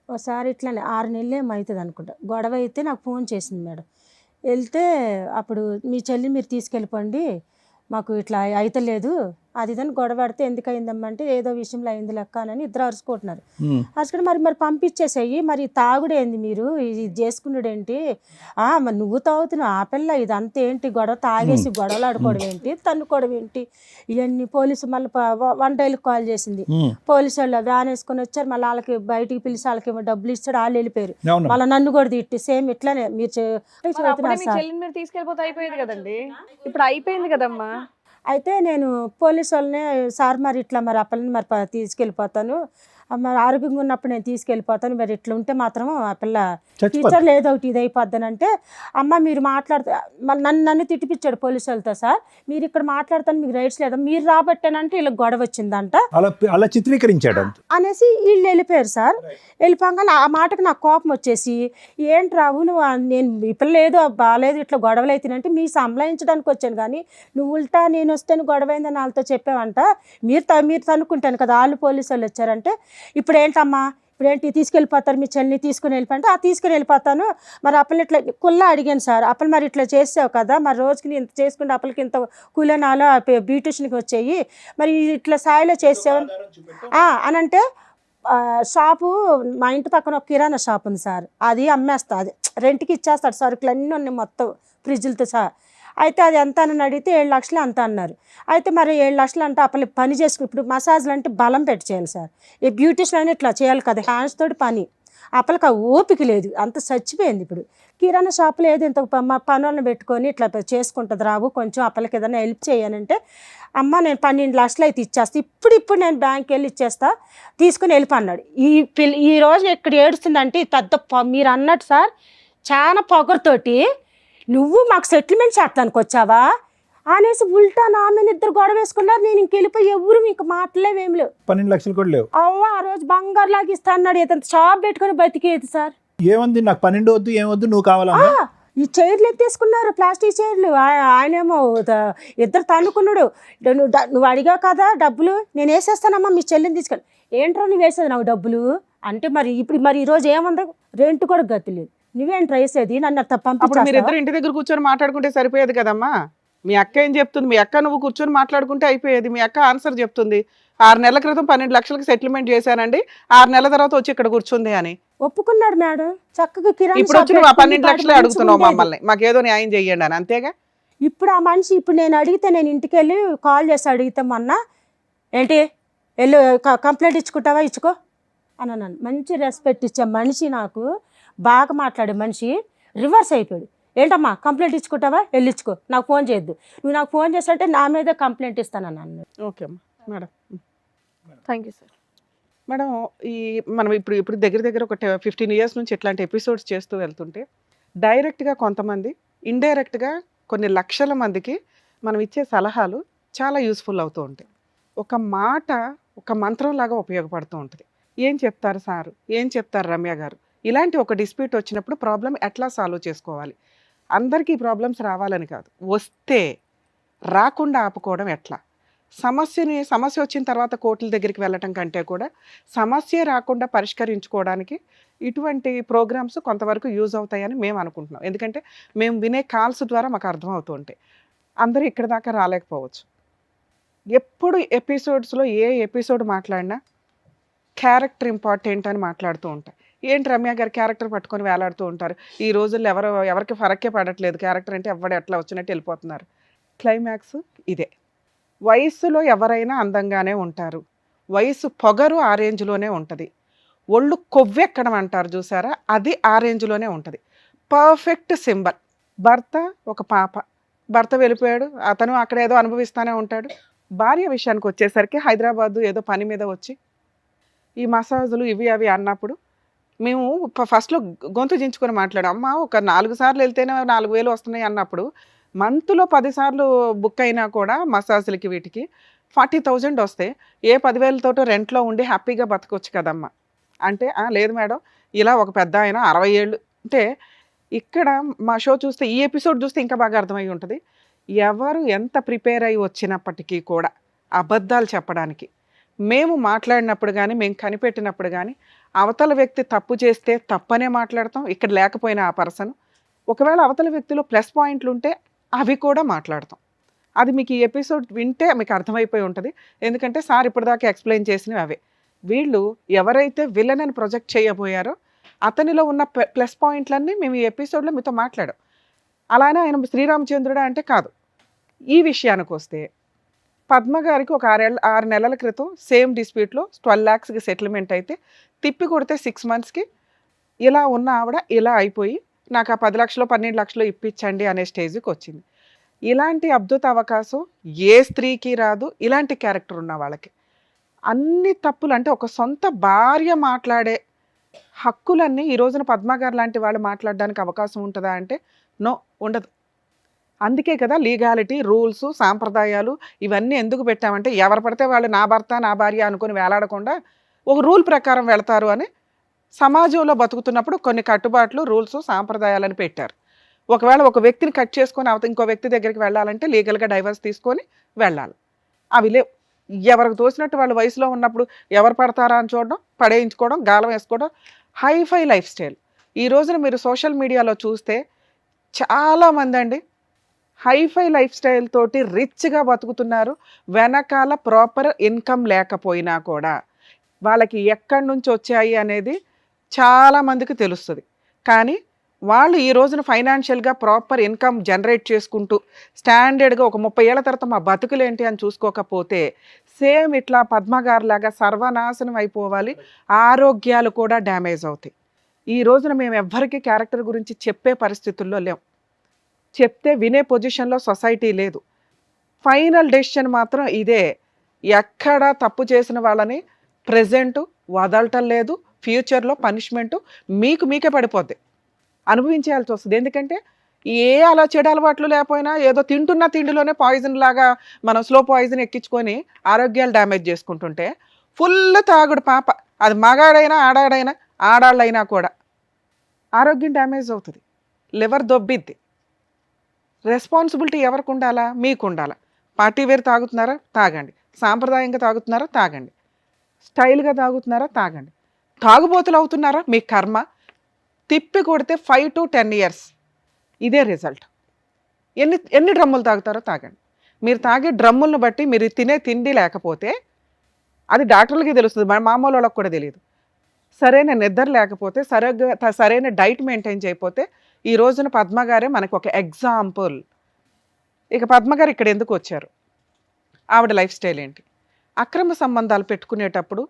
ఒకసారి ఇట్లానే 6 నెలలు ఏమో అవుతుంది అనుకుంటా, గొడవ అయితే నాకు ఫోన్ చేసింది మేడం. వెళ్తే అప్పుడు మీ చెల్లి మీరు తీసుకెళ్ళిపోండి, మాకు ఇట్లా అయితలేదు అది ఇదని గొడవ పడితే ఎందుకు అయిందమ్మా అంటే ఏదో విషయంలో అయింది లెక్క అని ఇద్దరు అరుచుకుంటున్నారు. అరుచుకుంటే మరి పంపించేసేయి, మరి తాగుడేంది మీరు ఇది చేసుకున్నాడేంటి, మరి నువ్వు తాగుతున్నావు ఆ పిల్ల ఇదంతా ఏంటి గొడవ, తాగేసి గొడవలు ఆడుకోవడం ఏంటి, తన్నుకోవడం ఏంటి, ఇవన్నీ పోలీసు మళ్ళీ 1 డైల్కి కాల్ చేసింది. పోలీసు వాళ్ళు వ్యాన్ వేసుకొని వచ్చారు, మళ్ళీ వాళ్ళకి బయటికి పిలిచి వాళ్ళకి ఏమో డబ్బులు ఇస్తాడు, వాళ్ళు వెళ్ళిపోయారు. మళ్ళీ నన్ను కూడా తిట్టి సేమ్ ఇట్లానే మీరు తీసుకెళ్ళిపోతే అయిపోయేది కదండి. ఇప్పుడు అయిపోయింది కదమ్మా. అయితే నేను పోలీసు వాళ్ళని, సార్ మరి ఇట్లా మరి ఆ పిల్లని మరి తీసుకెళ్ళిపోతాను, మరి ఆరోగ్యంగా ఉన్నప్పుడు నేను తీసుకెళ్ళిపోతాను, మరి ఇట్లా ఉంటే మాత్రం ఆ పిల్ల టీచర్లు ఏదో ఒకటి ఇది అయిపోద్దానంటే, అమ్మ మీరు మాట్లాడుతూ నన్ను తిట్టిపించాడు పోలీసు వాళ్ళతో, సార్ మీరు ఇక్కడ మాట్లాడతాను మీకు రైట్స్ లేదా, మీరు రాబట్టానంటే ఇలా గొడవ వచ్చిందంట అలా చిత్రీకరించాడు అనేసి వీళ్ళు వెళ్ళిపోయారు. సార్ వెళ్ళిపోగానే ఆ మాటకు నాకు కోపం వచ్చేసి, ఏంటి రావు నువ్వు, నేను ఈ పిల్ల ఏదో బాగాలేదు ఇట్లా గొడవలు అవుతానంటే మీ సంలాయించడానికి వచ్చాను, కానీ నువ్వు ఉల్టా నేను వస్తే గొడవైందని వాళ్ళతో చెప్పావంట, మీరు తనుకుంటాను కదా, వాళ్ళు పోలీసు వాళ్ళు వచ్చారంటే, ఇప్పుడు ఏంటమ్మా ఇప్పుడు ఏంటి తీసుకెళ్ళిపోతారు మీ చెల్లిని తీసుకుని వెళ్ళిపోతే, తీసుకుని వెళ్ళిపోతాను, మరి అప్పలు ఇట్లా కుల్లా అడిగాను సార్, అప్పలు మరి ఇట్లా చేసావు కదా, మరి రోజుకి ఇంత చేసుకుంటే అప్పలకి ఇంత కూలనాలో బ్యూటిషియన్కి వచ్చాయి, మరి ఇట్లా స్థాయిలో చేసావు అని అంటే, షాపు మా ఇంటి పక్కన ఒక కిరాణా షాప్ ఉంది సార్, అది అమ్మేస్తా, అది రెంట్కి ఇచ్చేస్తాడు, సరుకులు అన్నీ ఉన్నాయి మొత్తం ఫ్రిడ్జ్లతో సహా. అయితే అది ఎంత అని అడిగితే 7 లక్షలు అంత అన్నారు. అయితే మరి 7 లక్షలు అంటే అప్పలు పని చేసుకుని, ఇప్పుడు మసాజ్లు అంటే బలం పెట్టి చేయాలి సార్, ఈ బ్యూటిషియన్ అని ఇట్లా చేయాలి కదా, హ్యాండ్స్ తోటి పని, అప్పలకి ఓపిక లేదు, అంత చచ్చిపోయింది. ఇప్పుడు కిరాణా షాపులో ఏదో ఇంత పనులను పెట్టుకొని ఇట్లా చేసుకుంటుంది రావు, కొంచెం అప్పలకి ఏదైనా హెల్ప్ చేయనంటే, అమ్మ నేను 12 లక్షలు అయితే ఇచ్చేస్తా, ఇప్పుడు నేను బ్యాంక్కి వెళ్ళి ఇచ్చేస్తా, తీసుకుని వెళ్ళిపోన్నాడు. ఈ రోజు ఎక్కడ ఏడుస్తుందంటే పెద్ద మీరు అన్నట్టు సార్ చాలా పొగరుతోటి, నువ్వు మాకు సెటిల్మెంట్ చేస్తానికి వచ్చావా అనేసి ఉల్టా నా మీద ఇద్దరు గొడవ వేసుకున్నారు. నేను ఇంకెళ్ళిపోయి ఎవరు మీకు మాటలేవేమి లేవు, 12 లక్షలు కూడా లేవు. ఆ రోజు బంగారు లాగా ఇస్తా అన్నాడు, ఏదంత షాప్ పెట్టుకుని బతికేది సార్. ఏముంది నాకు 12 వద్దు ఏమొద్దు నువ్వు కావాలా, ఈ చైర్లు ఎత్తేసుకున్నారు, ప్లాస్టిక్ చైర్లు. ఆయనేమో ఇద్దరు తన్నుకున్నాడు, నువ్వు అడిగావు కదా డబ్బులు నేను వేసేస్తానమ్మా మీ చెల్లిని తీసుకెళ్ళి, ఏంట్రా నువ్వు వేసేది నాకు డబ్బులు అంటే, మరి ఈరోజు ఏముంది, రెంట్ కూడా గతి లేదు, నువ్వేంట్రా వేసేది, నన్ను అప్పుడు మీరు ఇద్దరు ఇంటి దగ్గర కూర్చొని మాట్లాడుకుంటే సరిపోయేది కదమ్మా. మీ అక్క ఏం చెప్తుంది, మీ అక్క నువ్వు కూర్చొని మాట్లాడుకుంటే అయిపోయేది. మీ అక్క ఆన్సర్ చెప్తుంది, 6 నెలల క్రితం 12 లక్షలకి సెటిల్మెంట్ చేశానండి, 6 నెలల తర్వాత వచ్చి ఇక్కడ కూర్చుంది అని ఒప్పుకున్నాడు మేడం. చక్కగా కిరాణా ఇప్పుడు వచ్చి నువ్వు 12 లక్షలే అడుగుతున్నావు మమ్మల్ని, మాకేదో న్యాయం చెయ్యండి అని, అంతేగా. ఇప్పుడు ఆ మనిషి ఇప్పుడు నేను అడిగితే, నేను ఇంటికి వెళ్ళి కాల్ చేసి అడిగితే మొన్న, ఏంటి వెళ్ళు కంప్లైంట్ ఇచ్చుకుంటావా, ఇచ్చుకో అని అన్నాను. మంచి రెస్పెక్ట్ ఇచ్చే మనిషి, నాకు బాగా మాట్లాడే మనిషి రివర్స్ అయిపోయాడు. ఏంటమ్మా కంప్లైంట్ ఇచ్చుకుంటావా, వెళ్ళిచ్చుకో, నాకు ఫోన్ చేయొద్దు, నువ్వు నాకు ఫోన్ చేస్తుంటే నా మీద కంప్లైంట్ ఇస్తానన్నాను. ఓకే అమ్మా madam. Thank you sir. Madam, మనం ఇప్పుడు దగ్గర ఒక 15 ఇయర్స్ నుంచి ఇట్లాంటి ఎపిసోడ్స్ చేస్తూ వెళ్తుంటే, డైరెక్ట్గా కొంతమంది, ఇండైరెక్ట్గా కొన్ని లక్షల మందికి మనం ఇచ్చే సలహాలు చాలా యూస్ఫుల్ అవుతూ ఉంటాయి. ఒక మాట ఒక మంత్రంలాగా ఉపయోగపడుతూ ఉంటుంది. ఏం చెప్తారు సారు, ఏం చెప్తారు రమ్య గారు, ఇలాంటి ఒక డిస్ప్యూట్ వచ్చినప్పుడు ప్రాబ్లం ఎట్లా సాల్వ్ చేసుకోవాలి, అందరికీ ప్రాబ్లమ్స్ రావాలని కాదు, వస్తే రాకుండా ఆపుకోవడం ఎట్లా, సమస్య వచ్చిన తర్వాత కోర్టుల దగ్గరికి వెళ్ళటం కంటే కూడా సమస్య రాకుండా పరిష్కరించుకోవడానికి ఇటువంటి ప్రోగ్రామ్స్ కొంతవరకు యూజ్ అవుతాయని మేము అనుకుంటున్నాం. ఎందుకంటే మేము వినే కాల్స్ ద్వారా మాకు అర్థమవుతూ ఉంటాయి. అందరూ ఇక్కడ దాకా రాలేకపోవచ్చు. ఎప్పుడు ఎపిసోడ్స్లో ఏ ఎపిసోడ్ మాట్లాడినా క్యారెక్టర్ ఇంపార్టెంట్ అని మాట్లాడుతూ ఉంటాయి. ఏంటి రమ్య గారి క్యారెక్టర్ పట్టుకొని వేలాడుతూ ఉంటారు. ఈ రోజుల్లో ఎవరికి ఫరక్కే పడట్లేదు, క్యారెక్టర్ అంటే ఎవడు ఎట్లా వచ్చినట్టు వెళ్ళిపోతున్నారు. క్లైమాక్స్ ఇదే. వయస్సులో ఎవరైనా అందంగానే ఉంటారు, వయసు పొగరు ఆ రేంజ్లోనే ఉంటుంది, ఒళ్ళు కొవ్వెక్కడం అంటారు చూసారా, అది ఆ రేంజ్లోనే ఉంటుంది. Perfect symbol. భర్త ఒక పాప, భర్త వెళ్ళిపోయాడు, అతను అక్కడ ఏదో అనుభవిస్తూనే ఉంటాడు. భార్య విషయానికి వచ్చేసరికి హైదరాబాదు ఏదో పని మీద వచ్చి ఈ మసాజులు ఇవి అవి అన్నప్పుడు మేము ఫస్ట్లో గొంతు దించుకొని మాట్లాడాం. అమ్మ ఒక 4 సార్లు వెళ్తేనే 4,000 వస్తున్నాయి అన్నప్పుడు మంత్లో 10 సార్లు బుక్ అయినా కూడా మసాజులకి వీటికి 40,000 వస్తే ఏ 10,000తోటో రెంట్లో ఉండి హ్యాపీగా బతకొచ్చు కదమ్మా అంటే, లేదు మేడం ఇలా ఒక పెద్ద ఆయన 60 ఏళ్ళు అంటే. ఇక్కడ మా షో చూస్తే ఈ ఎపిసోడ్ చూస్తే ఇంకా బాగా అర్థమై ఉంటుంది. ఎవరు ఎంత ప్రిపేర్ అయ్యి వచ్చినప్పటికీ కూడా అబద్ధాలు చెప్పడానికి, మేము మాట్లాడినప్పుడు కానీ మేము కనిపెట్టినప్పుడు కానీ అవతల వ్యక్తి తప్పు చేస్తే తప్పనే మాట్లాడతాం, ఇక్కడ లేకపోయినా ఆ పర్సన్. ఒకవేళ అవతల వ్యక్తిలో ప్లస్ పాయింట్లు ఉంటే అవి కూడా మాట్లాడతాం. అది మీకు ఈ ఎపిసోడ్ వింటే మీకు అర్థమైపోయి ఉంటుంది. ఎందుకంటే సార్ ఇప్పటిదాకా ఎక్స్ప్లెయిన్ చేసినవి అవే. వీళ్ళు ఎవరైతే విలన్ అని ప్రొజెక్ట్ చేయబోయారో అతనిలో ఉన్న ప్లస్ పాయింట్లన్నీ మేము ఈ ఎపిసోడ్లో మీతో మాట్లాడాం. అలానే ఆయన శ్రీరామచంద్రుడా అంటే కాదు. ఈ విషయానికి వస్తే పద్మ గారికి ఒక 6 నెలల క్రితం సేమ్ డిస్ప్యూట్లో 12 lakhsకి సెటిల్మెంట్ అయితే తిప్పి కొడితే 6 monthsకి ఇలా ఉన్న ఆవిడ ఇలా అయిపోయి నాకు ఆ 10 లక్షలు 12 లక్షలు ఇప్పించండి అనే స్టేజ్కి వచ్చింది. ఇలాంటి అద్భుత అవకాశం ఏ స్త్రీకి రాదు, ఇలాంటి క్యారెక్టర్ ఉన్న వాళ్ళకి. అన్ని తప్పులు అంటే ఒక సొంత భార్య మాట్లాడే హక్కులన్నీ ఈ రోజున పద్మ గారు లాంటి వాళ్ళు మాట్లాడడానికి అవకాశం ఉంటుందా అంటే నో, ఉండదు. అందుకే కదా లీగాలిటీ, రూల్స్, సాంప్రదాయాలు ఇవన్నీ ఎందుకు పెట్టామంటే ఎవరు పడితే వాళ్ళు నా భర్త నా భార్య అనుకుని వేలాడకుండా ఒక రూల్ ప్రకారం వెళతారు అని. సమాజంలో బతుకుతున్నప్పుడు కొన్ని కట్టుబాట్లు, రూల్స్, సాంప్రదాయాలని పెట్టారు. ఒకవేళ ఒక వ్యక్తిని కట్ చేసుకొని ఇంకో వ్యక్తి దగ్గరికి వెళ్ళాలంటే లీగల్గా డైవర్స్ తీసుకొని వెళ్ళాలి. అవి లేవు. ఎవరికి తోచినట్టు వాళ్ళు వయసులో ఉన్నప్పుడు ఎవరు పడతారా అని చూడడం, పడేయించుకోవడం, గాలం వేసుకోవడం, హైఫై లైఫ్ స్టైల్. ఈ రోజున మీరు సోషల్ మీడియాలో చూస్తే చాలామంది అండి హైఫై లైఫ్ స్టైల్ తోటి రిచ్గా బతుకుతున్నారు. వెనకాల ప్రాపర్ ఇన్కమ్ లేకపోయినా కూడా వాళ్ళకి ఎక్కడి నుంచి వచ్చాయి అనేది చాలామందికి తెలుస్తుంది. కానీ వాళ్ళు ఈ రోజున ఫైనాన్షియల్గా ప్రాపర్ ఇన్కమ్ జనరేట్ చేసుకుంటూ స్టాండర్డ్గా ఒక 30 ఏళ్ల తర్వాత మా బతుకులేంటి అని చూసుకోకపోతే సేమ్ ఇట్లా పద్మగారులాగా సర్వనాశనం అయిపోవాలి, ఆరోగ్యాలు కూడా డ్యామేజ్ అవుతాయి. ఈ రోజున మేము ఎవ్వరికీ క్యారెక్టర్ గురించి చెప్పే పరిస్థితుల్లో లేం. చెప్తే వినే పొజిషన్లో సొసైటీ లేదు. ఫైనల్ డెసిషన్ మాత్రం ఇదే. ఎక్కడ తప్పు చేసిన వాళ్ళని ప్రెజెంట్ వదలటం లేదు, ఫ్యూచర్లో పనిష్మెంటు మీకే పడిపోద్ది, అనుభవించేయాల్సి వస్తుంది. ఎందుకంటే ఏ అలా చెడు అలవాట్లు లేకపోయినా ఏదో తింటున్న తిండిలోనే పాయిజన్ లాగా మనం స్లో పాయిజన్ ఎక్కించుకొని ఆరోగ్యాలు డ్యామేజ్ చేసుకుంటుంటే ఫుల్ తాగుడు పాప, అది మగాడైనా ఆడాడైనా ఆడాళ్ళైనా కూడా ఆరోగ్యం డ్యామేజ్ అవుతుంది, లివర్ దొబ్బిద్ది. రెస్పాన్సిబిలిటీ ఎవరికి ఉండాలా? మీకు ఉండాలా. పార్టీ వేర్ తాగుతున్నారా? తాగండి. సాంప్రదాయంగా తాగుతున్నారా? తాగండి. స్టైల్గా తాగుతున్నారా? తాగండి. తాగుబోతులు అవుతున్నారా? మీ కర్మ. తిప్పి కొడితే 5 to 10 years ఇదే రిజల్ట్. ఎన్ని డ్రమ్ములు తాగుతారో తాగండి. మీరు తాగే డ్రమ్ములను బట్టి మీరు తినే తిండి లేకపోతే అది డాక్టర్లకి తెలుస్తుంది, మామూలు వాళ్ళకి కూడా తెలియదు. సరైన నిద్ర లేకపోతే, సరైన డైట్ మెయింటైన్ చేయకపోతే ఈ రోజున పద్మగారే మనకు ఒక ఎగ్జాంపుల్. ఇక పద్మగారు ఇక్కడ ఎందుకు వచ్చారు, ఆవిడ లైఫ్ స్టైల్ ఏంటి? అక్రమ సంబంధాలు పెట్టుకునేటప్పుడు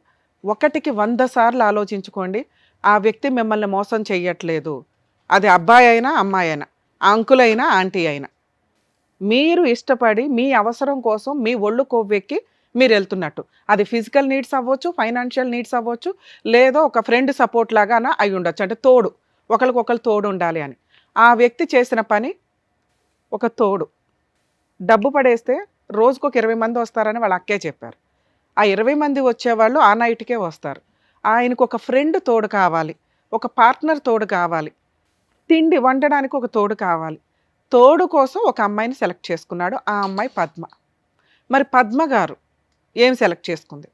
1కి 100 సార్లు ఆలోచించుకోండి. ఆ వ్యక్తి మిమ్మల్ని మోసం చెయ్యట్లేదు. అది అబ్బాయి అయినా అమ్మాయి అయినా, అంకుల్ అయినా ఆంటీ అయినా, మీరు ఇష్టపడి మీ అవసరం కోసం మీ ఒళ్ళు కొవ్వెక్కి మీరు వెళ్తున్నట్టు. అది ఫిజికల్ నీడ్స్ అవ్వచ్చు, ఫైనాన్షియల్ నీడ్స్ అవ్వచ్చు, లేదో ఒక ఫ్రెండ్ సపోర్ట్ లాగా అయి ఉండొచ్చు. అంటే తోడు, ఒకరికొకరు తోడు ఉండాలి అని. ఆ వ్యక్తి చేసిన పని ఒక తోడు. డబ్బు పడేస్తే రోజుకు ఒక 20 మంది వస్తారని వాళ్ళ అక్కే చెప్పారు. ఆ 20 మంది వచ్చేవాళ్ళు ఆ నైట్కే వస్తారు. ఆయనకు ఒక ఫ్రెండ్ తోడు కావాలి, ఒక పార్ట్నర్ తోడు కావాలి, తిండి వండడానికి ఒక తోడు కావాలి. తోడు కోసం ఒక అమ్మాయిని సెలెక్ట్ చేసుకున్నాడు. ఆ అమ్మాయి పద్మ. మరి పద్మ గారు ఏం సెలెక్ట్ చేసుకుంది?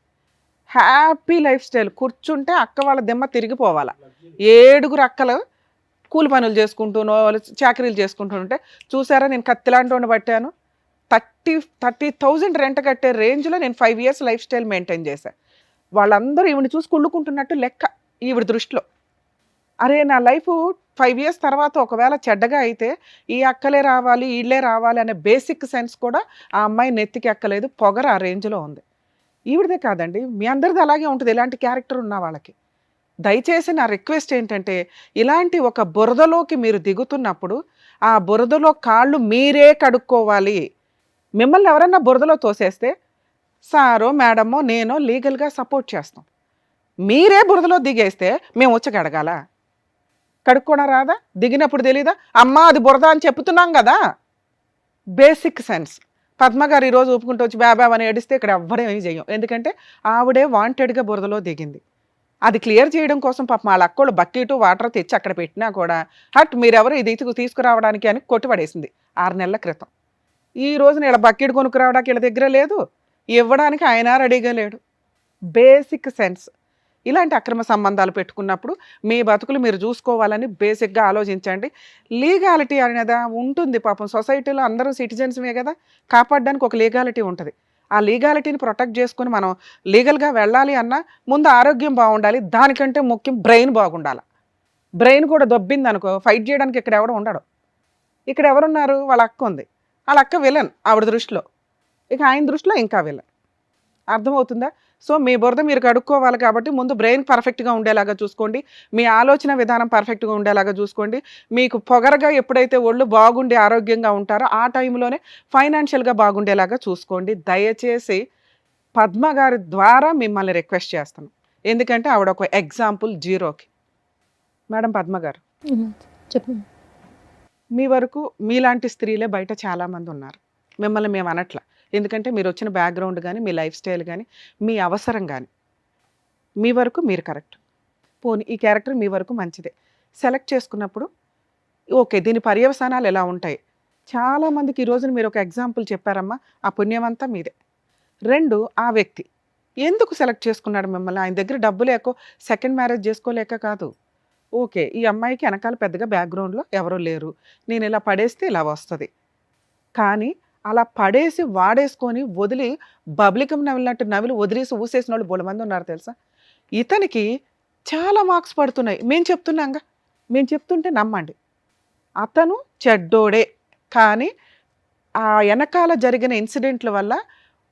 Happy life style. కూర్చుంటే అక్క వాళ్ళ దిమ్మ తిరిగిపోవాలా. 7 అక్కలు కూలి పనులు చేసుకుంటూనో చాకరీలు చేసుకుంటూ ఉంటే చూసారా, నేను కత్తిలాంటి వాడిని పట్టాను. 30,000 రెంట్ కట్టే రేంజ్లో నేను 5 years లైఫ్ స్టైల్ మెయింటైన్ చేశాను. వాళ్ళందరూ ఈవిని చూసి కుళ్ళుకుంటున్నట్టు లెక్క ఈవిడ దృష్టిలో. అరే నా లైఫ్ 5 years తర్వాత ఒకవేళ చెడ్డగా అయితే ఈ అక్కలే రావాలి వీళ్ళే రావాలి అనే బేసిక్ సెన్స్ కూడా ఆ అమ్మాయి నెత్తికి ఎక్కలేదు. పొగరు ఆ రేంజ్లో ఉంది. ఈవిడదే కాదండి, మీ అందరిది అలాగే ఉంటుంది ఇలాంటి క్యారెక్టర్ ఉన్న వాళ్ళకి. దయచేసి నా రిక్వెస్ట్ ఏంటంటే, ఇలాంటి ఒక బురదలోకి మీరు దిగుతున్నప్పుడు ఆ బురదలో కాళ్ళు మీరే కడుక్కోవాలి. మిమ్మల్ని ఎవరన్నా బురదలో తోసేస్తే సారో మేడమో నేనో లీగల్గా సపోర్ట్ చేస్తాం. మీరే బురదలో దిగేస్తే మేము వచ్చి కడగాల? కడుక్కోవడం రాదా? దిగినప్పుడు తెలీదా? అమ్మా అది బురద అని చెప్తున్నాం కదా. Basic sense. పద్మ గారు ఈరోజు ఊపుకుంటూ వచ్చి బాబా అని ఏడిస్తే ఇక్కడ ఎవ్వడం ఏమి చెయ్యం. ఎందుకంటే ఆవిడే వాంటెడ్గా బురదలో దిగింది. అది క్లియర్ చేయడం కోసం పాపం వాళ్ళ అక్కోళ్ళు బకెట్ వాటర్ తెచ్చి అక్కడ పెట్టినా కూడా హట్ మీరెవరు ఇది తీసుకురావడానికి అని కొట్టుపడేసింది 6 నెలల క్రితం. ఈ రోజున ఇలా బకెట్ కొనుక్కురావడానికి వీళ్ళ దగ్గర లేదు, ఇవ్వడానికి ఆయన రెడీగా లేడు. Basic sense. ఇలాంటి అక్రమ సంబంధాలు పెట్టుకున్నప్పుడు మీ బతుకులు మీరు చూసుకోవాలని బేసిక్గా ఆలోచించండి. లీగాలిటీ అనేది ఉంటుంది. పాపం సొసైటీలో అందరూ సిటిజన్స్మే కదా, కాపాడడానికి ఒక లీగాలిటీ ఉంటుంది. ఆ లీగాలిటీని ప్రొటెక్ట్ చేసుకుని మనం లీగల్గా వెళ్ళాలి అన్నా ముందు ఆరోగ్యం బాగుండాలి. దానికంటే ముఖ్యం బ్రెయిన్ బాగుండాలి. బ్రెయిన్ కూడా దొబ్బింది అనుకో, ఫైట్ చేయడానికి ఇక్కడ ఎవడో ఉండడు. ఇక్కడ ఎవరున్నారు? వాళ్ళ అక్క ఉంది. వాళ్ళ అక్క విలన్ ఆవిడ దృష్టిలో, ఇక ఆయన దృష్టిలో ఇంకా విలన్. అర్థమవుతుందా? సో మీ బురద మీరు కడుక్కోవాలి కాబట్టి ముందు బ్రెయిన్ పర్ఫెక్ట్గా ఉండేలాగా చూసుకోండి. మీ ఆలోచన విధానం పర్ఫెక్ట్గా ఉండేలాగా చూసుకోండి. మీకు పొగరగా ఎప్పుడైతే ఒళ్ళు బాగుండి ఆరోగ్యంగా ఉంటారో ఆ టైంలోనే ఫైనాన్షియల్గా బాగుండేలాగా చూసుకోండి. దయచేసి పద్మ గారి ద్వారా మిమ్మల్ని రిక్వెస్ట్ చేస్తాను. ఎందుకంటే ఆవిడ ఒక ఎగ్జాంపుల్ జీరోకి. మేడం పద్మ గారు, చెప్పండి. మీ వరకు మీలాంటి స్త్రీలే బయట చాలామంది ఉన్నారు. మిమ్మల్ని మేము అనట్లా. ఎందుకంటే మీరు వచ్చిన బ్యాక్గ్రౌండ్ కానీ మీ లైఫ్ స్టైల్ కానీ మీ అవసరం కానీ మీ వరకు మీరు కరెక్ట్. పోనీ ఈ క్యారెక్టర్ మీ వరకు మంచిదే. సెలెక్ట్ చేసుకున్నప్పుడు ఓకే దీని పర్యవసానాలు ఎలా ఉంటాయి? చాలామందికి ఈ రోజున మీరు ఒక ఎగ్జాంపుల్ చెప్పారమ్మా, ఆ పుణ్యమంతా మీదే. 2 ఆ వ్యక్తి ఎందుకు సెలెక్ట్ చేసుకున్నాడు మిమ్మల్ని? ఆయన దగ్గర డబ్బు లేకో సెకండ్ మ్యారేజ్ చేసుకోలేక కాదు. ఓకే ఈ అమ్మాయికి వెనకాల పెద్దగా బ్యాక్గ్రౌండ్లో ఎవరూ లేరు, నేను ఇలా పడేస్తే ఇలా వస్తుంది. కానీ అలా పడేసి వాడేసుకొని వదిలి బబ్లికం నవిలినట్టు నవిలి వదిలేసి ఊసేసిన వాళ్ళు బోల మంది ఉన్నారు తెలుసా. ఇతనికి చాలా మార్క్స్ పడుతున్నాయి. మేము చెప్తున్నాంగా, మేము చెప్తుంటే నమ్మండి. అతను చెడ్డోడే, కానీ ఆ వెనకాల జరిగిన ఇన్సిడెంట్ల వల్ల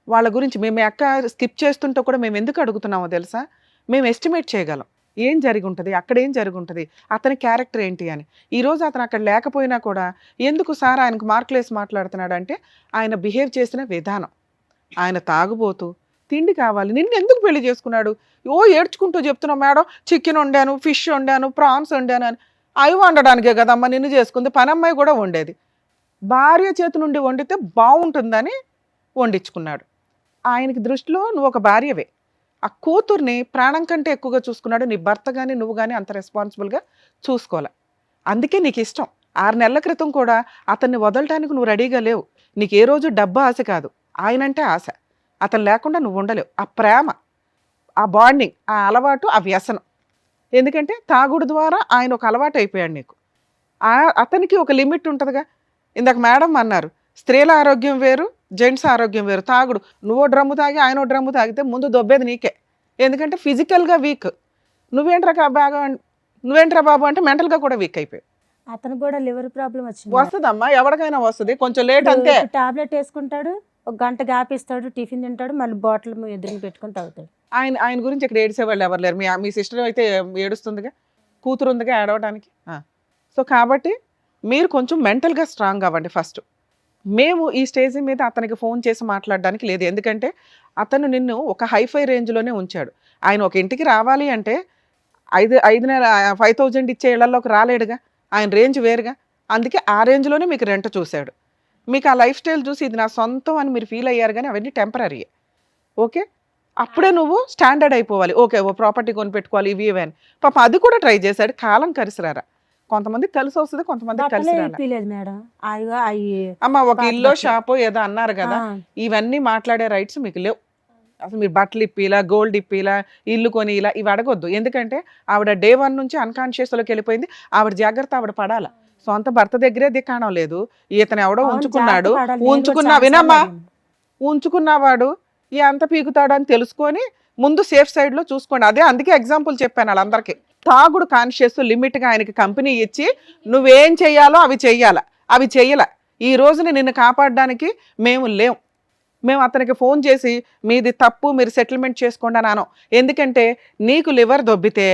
వాళ్ళ గురించి మేము అక్క స్కిప్ చేస్తుంటే కూడా మేము ఎందుకు అడుగుతున్నామో తెలుసా? మేము ఎస్టిమేట్ చేయగలం ఏం జరిగి ఉంటుంది, అక్కడ ఏం జరిగి ఉంటుంది, అతని క్యారెక్టర్ ఏంటి అని. ఈరోజు అతను అక్కడ లేకపోయినా కూడా ఎందుకు సార్ ఆయనకు మార్కులు వేసి మాట్లాడుతున్నాడు అంటే ఆయన బిహేవ్ చేసిన విధానం. ఆయన తాగుబోతూ తిండి కావాలి, నిన్ను ఎందుకు పెళ్లి చేసుకున్నాడు? ఏడ్చుకుంటూ చెప్తున్నావు మేడం, చికెన్ వండాను, ఫిష్ వండాను, ప్రాన్స్ వండాను అని. అవి వండడానికే కదమ్మా నిన్ను చేసుకుంది. పనమ్మాయి కూడా వండేది. భార్య చేతి నుండి వండితే బాగుంటుందని వండించుకున్నాడు. ఆయనకి దృష్టిలో నువ్వు ఒక భార్యవే. ఆ కూతుర్ని ప్రాణం కంటే ఎక్కువగా చూసుకున్నాడు. నీ భర్త కానీ నువ్వు కానీ అంత రెస్పాన్సిబుల్గా చూసుకోవాలి. అందుకే నీకు ఇష్టం. 6 నెలల క్రితం కూడా అతన్ని వదలటానికి నువ్వు రెడీగా లేవు. నీకు ఏ రోజు డబ్బు ఆశ కాదు, ఆయనంటే ఆశ. అతను లేకుండా నువ్వు ఉండలేవు. ఆ ప్రేమ, ఆ బాండింగ్, ఆ అలవాటు, ఆ వ్యసనం. ఎందుకంటే తాగుడు ద్వారా ఆయన ఒక అలవాటు అయిపోయాడు నీకు. అతనికి ఒక లిమిట్ ఉంటుందిగా. ఇందాక మేడం అన్నారు స్త్రీల ఆరోగ్యం వేరు, జెంట్స్ ఆరోగ్యం వేరు. తాగుడు, నువ్వో డ్రమ్ము తాగి ఆయనో డ్రమ్ము తాగితే ముందు దొబ్బేది నీకే. ఎందుకంటే ఫిజికల్గా వీక్. నువ్వేంట్రా బాబు అంటే మెంటల్గా కూడా వీక్ అయిపోయావు. అతను కూడా లివర్ ప్రాబ్లం వచ్చింది. వస్తుందమ్మా, ఎవరికైనా వస్తుంది, కొంచెం లేట్ అంతే. టాబ్లెట్ వేసుకుంటాడు, ఒక గంట గ్యాప్ ఇస్తాడు, టిఫిన్ తింటాడు, మళ్ళీ బాటిల్ ఎదురుని పెట్టుకుని తాగుతాడు. ఆయన గురించి ఇక్కడ ఏడ్చేవాళ్ళు ఎవరు లేరు. మీ సిస్టర్ అయితే ఏడుస్తుందిగా, కూతురు ఉందిగా ఏడవడానికి. సో కాబట్టి మీరు కొంచెం మెంటల్గా స్ట్రాంగ్ అవ్వండి ఫస్ట్. మేము ఈ స్టేజ్ మీద అతనికి ఫోన్ చేసి మాట్లాడడానికి లేదు. ఎందుకంటే అతను నిన్ను ఒక హైఫై రేంజ్లోనే ఉంచాడు. ఆయన ఒక ఇంటికి రావాలి అంటే 5,000 ఇచ్చే ఇళ్లలోకి రాలేడుగా. ఆయన రేంజ్ వేరుగా. అందుకే ఆ రేంజ్లోనే మీకు రెంట్ చూశాడు. మీకు ఆ లైఫ్ స్టైల్ చూసి ఇది నా సొంతం అని మీరు ఫీల్ అయ్యారు, కానీ అవన్నీ టెంపరీ. ఓకే, అప్పుడే నువ్వు స్టాండర్డ్ అయిపోవాలి. ఓకే ఓ ప్రాపర్టీ కొని పెట్టుకోవాలి, ఇవి అని. పాప అది కూడా ట్రై చేశాడు. కాలం కలిసిరారా. కొంతమందికి కలిసి వస్తుంది, కొంతమందికి కలిసి మేడం. అమ్మ ఒక ఇల్లు షాపు ఏదో అన్నారు కదా, ఇవన్నీ మాట్లాడే రైట్స్ మీకు లేవు. అసలు మీరు బట్టలు ఇప్పిలా, గోల్డ్ ఇప్పిలా, ఇల్లు కొని ఇలా ఇవి అడగొద్దు. ఎందుకంటే ఆవిడ Day 1 నుంచి అన్కాన్షియస్లోకి వెళ్ళిపోయింది. ఆవిడ జాగ్రత్త ఆవిడ పడాలా. సొంత భర్త దగ్గరే దిక్కాణం లేదు. ఇతను ఎవడో ఉంచుకున్నాడు, వినమ్మా, ఉంచుకున్నవాడు ఎంత పీకుతాడు అని తెలుసుకొని ముందు సేఫ్ సైడ్లో చూసుకోండి. అదే అందుకే ఎగ్జాంపుల్ చెప్పాను వాళ్ళందరికీ. తాగుడు కాన్షియస్ లిమిట్గా ఆయనకి కంపెనీ ఇచ్చి నువ్వేం చెయ్యాలో అవి చెయ్యాల, అవి చెయ్యాల. ఈ రోజున నిన్ను కాపాడడానికి మేము లేం. మేము అతనికి ఫోన్ చేసి మీది తప్పు, మీరు సెటిల్మెంట్ చేసుకోండి అని అనం. ఎందుకంటే నీకు లివర్ దొబ్బితే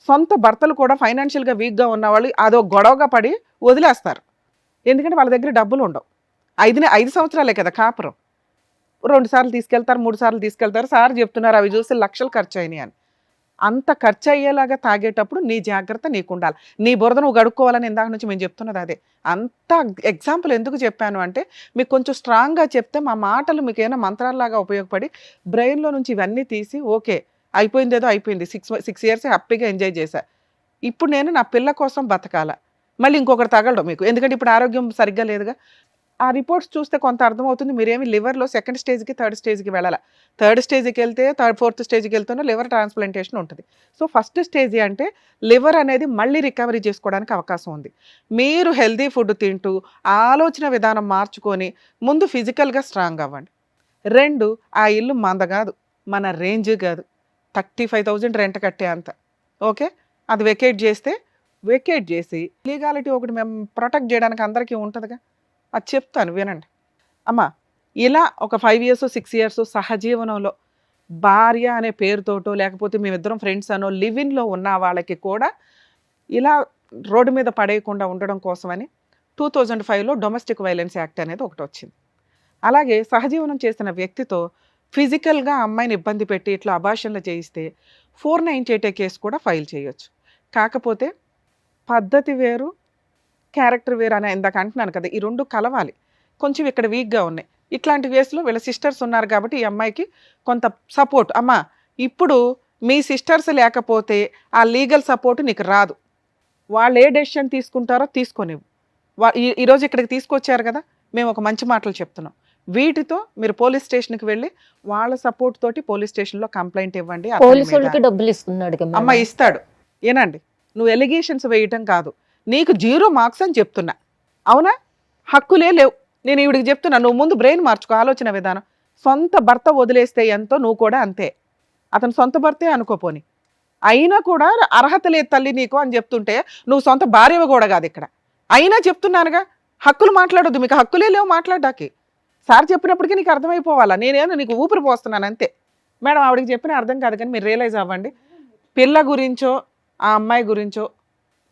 సొంత భర్తలు కూడా ఫైనాన్షియల్గా వీక్గా ఉన్నవాళ్ళు అదో గొడవగా పడి వదిలేస్తారు. ఎందుకంటే వాళ్ళ దగ్గర డబ్బులు ఉండవు. 5 సంవత్సరాలే కదా కాపురం. 2 సార్లు తీసుకెళ్తారు, 3 సార్లు తీసుకెళ్తారు. సార్ చెప్తున్నారు అవి చూసి లక్షలు ఖర్చు అయినాయి అని. అంత ఖర్చు అయ్యేలాగా తాగేటప్పుడు నీ జాగ్రత్త నీకు ఉండాలి. నీ బురద నువ్వు గడుక్కోవాలని ఇందాక నుంచి మేము చెప్తున్నది అదే. అంత ఎగ్జాంపుల్ ఎందుకు చెప్పాను అంటే మీకు కొంచెం స్ట్రాంగ్గా చెప్తే మా మాటలు మీకు ఏమైనా మంత్రాల్లాగా ఉపయోగపడి బ్రెయిన్లో నుంచి ఇవన్నీ తీసి ఓకే అయిపోయింది, ఏదో అయిపోయింది, 6 ఇయర్స్ హ్యాపీగా ఎంజాయ్ చేశా, ఇప్పుడు నేను నా పిల్ల కోసం బతకాల, మళ్ళీ ఇంకొకటి తగలడం మీకు. ఎందుకంటే ఇప్పుడు ఆరోగ్యం సరిగ్గా లేదుగా. ఆ రిపోర్ట్స్ చూస్తే కొంత అర్థమవుతుంది. మీరేమి లివర్లో 2nd స్టేజ్కి 3rd స్టేజ్కి వెళ్ళాలి. 3rd స్టేజ్కి వెళ్తే 4th స్టేజ్కి వెళ్తున్నా లివర్ ట్రాన్స్ప్లాంటేషన్ ఉంటుంది. సో ఫస్ట్ స్టేజ్ అంటే లివర్ అనేది మళ్ళీ రికవరీ చేసుకోవడానికి అవకాశం ఉంది. మీరు హెల్దీ ఫుడ్ తింటూ ఆలోచన విధానం మార్చుకొని ముందు ఫిజికల్గా స్ట్రాంగ్ అవ్వండి. 2 ఆ ఇల్లు మంద కాదు, మన రేంజ్ కాదు, 35,000 రెంట్ కట్టే అంత. ఓకే, అది వెకేట్ చేసి లీగాలిటీ ఒకటి మేము ప్రొటెక్ట్ చేయడానికి అందరికీ ఉంటుందిగా, అది చెప్తాను వినండి. అమ్మ ఇలా ఒక 5 ఇయర్స్ 6 ఇయర్స్ సహజీవనంలో భార్య అనే పేరుతోటో లేకపోతే మేమిద్దరం ఫ్రెండ్స్ అనో లివిన్లో ఉన్న వాళ్ళకి కూడా ఇలా రోడ్డు మీద పడేయకుండా ఉండడం కోసమని 2005లో డొమెస్టిక్ వైలెన్స్ యాక్ట్ అనేది ఒకటి వచ్చింది. అలాగే సహజీవనం చేసిన వ్యక్తితో ఫిజికల్గా అమ్మాయిని ఇబ్బంది పెట్టి ఇట్లా అబార్షన్లు చేయిస్తే 498 కేసు కూడా ఫైల్ చేయొచ్చు. కాకపోతే పద్ధతి వేరు, క్యారెక్టర్ వేరు అని ఇందాక అంటున్నాను కదా, ఈ 2 కలవాలి. కొంచెం ఇక్కడ వీక్గా ఉన్నాయి. ఇట్లాంటి వేస్లో వీళ్ళ సిస్టర్స్ ఉన్నారు కాబట్టి ఈ అమ్మాయికి కొంత సపోర్ట్. అమ్మ ఇప్పుడు మీ సిస్టర్స్ లేకపోతే ఆ లీగల్ సపోర్ట్ నీకు రాదు. వాళ్ళు ఏ డెసిషన్ తీసుకుంటారో తీసుకొనివ్వు. ఈరోజు ఇక్కడికి తీసుకొచ్చారు కదా, మేము ఒక మంచి మాటలు చెప్తున్నాం. వీటితో మీరు పోలీస్ స్టేషన్కి వెళ్ళి వాళ్ళ సపోర్ట్ తోటి పోలీస్ స్టేషన్లో కంప్లైంట్ ఇవ్వండి. పోలీసు వాళ్ళకి డబ్బులు ఇస్తున్నాడు కదా అమ్మ ఇస్తాడు. ఏనండి, నువ్వు ఎలిగేషన్స్ వేయటం కాదు, నీకు 0 మార్క్స్ అని చెప్తున్నా. అవునా, హక్కులే లేవు. నేను ఈవిడికి చెప్తున్నా, నువ్వు ముందు బ్రెయిన్ మార్చుకో, ఆలోచన విధానం. సొంత భర్త వదిలేస్తే ఎంతో నువ్వు కూడా అంతే. అతను సొంత భర్తే అనుకోపోని, అయినా కూడా అర్హత లేదు తల్లి నీకు అని చెప్తుంటే నువ్వు సొంత భార్యవి కూడా కాదు ఇక్కడ. అయినా చెప్తున్నానుగా, హక్కులు మాట్లాడొద్దు, మీకు హక్కులే లేవు మాట్లాడడానికి. సార్ చెప్పినప్పటికీ నీకు అర్థమైపోవాలా, నేనేమో నీకు ఊపిరి పోస్తున్నాను అంతే. మేడం ఆవిడకి చెప్పిన అర్థం కాదు, కానీ మీరు రియలైజ్ అవ్వండి. పిల్ల గురించో ఆ అమ్మాయి గురించో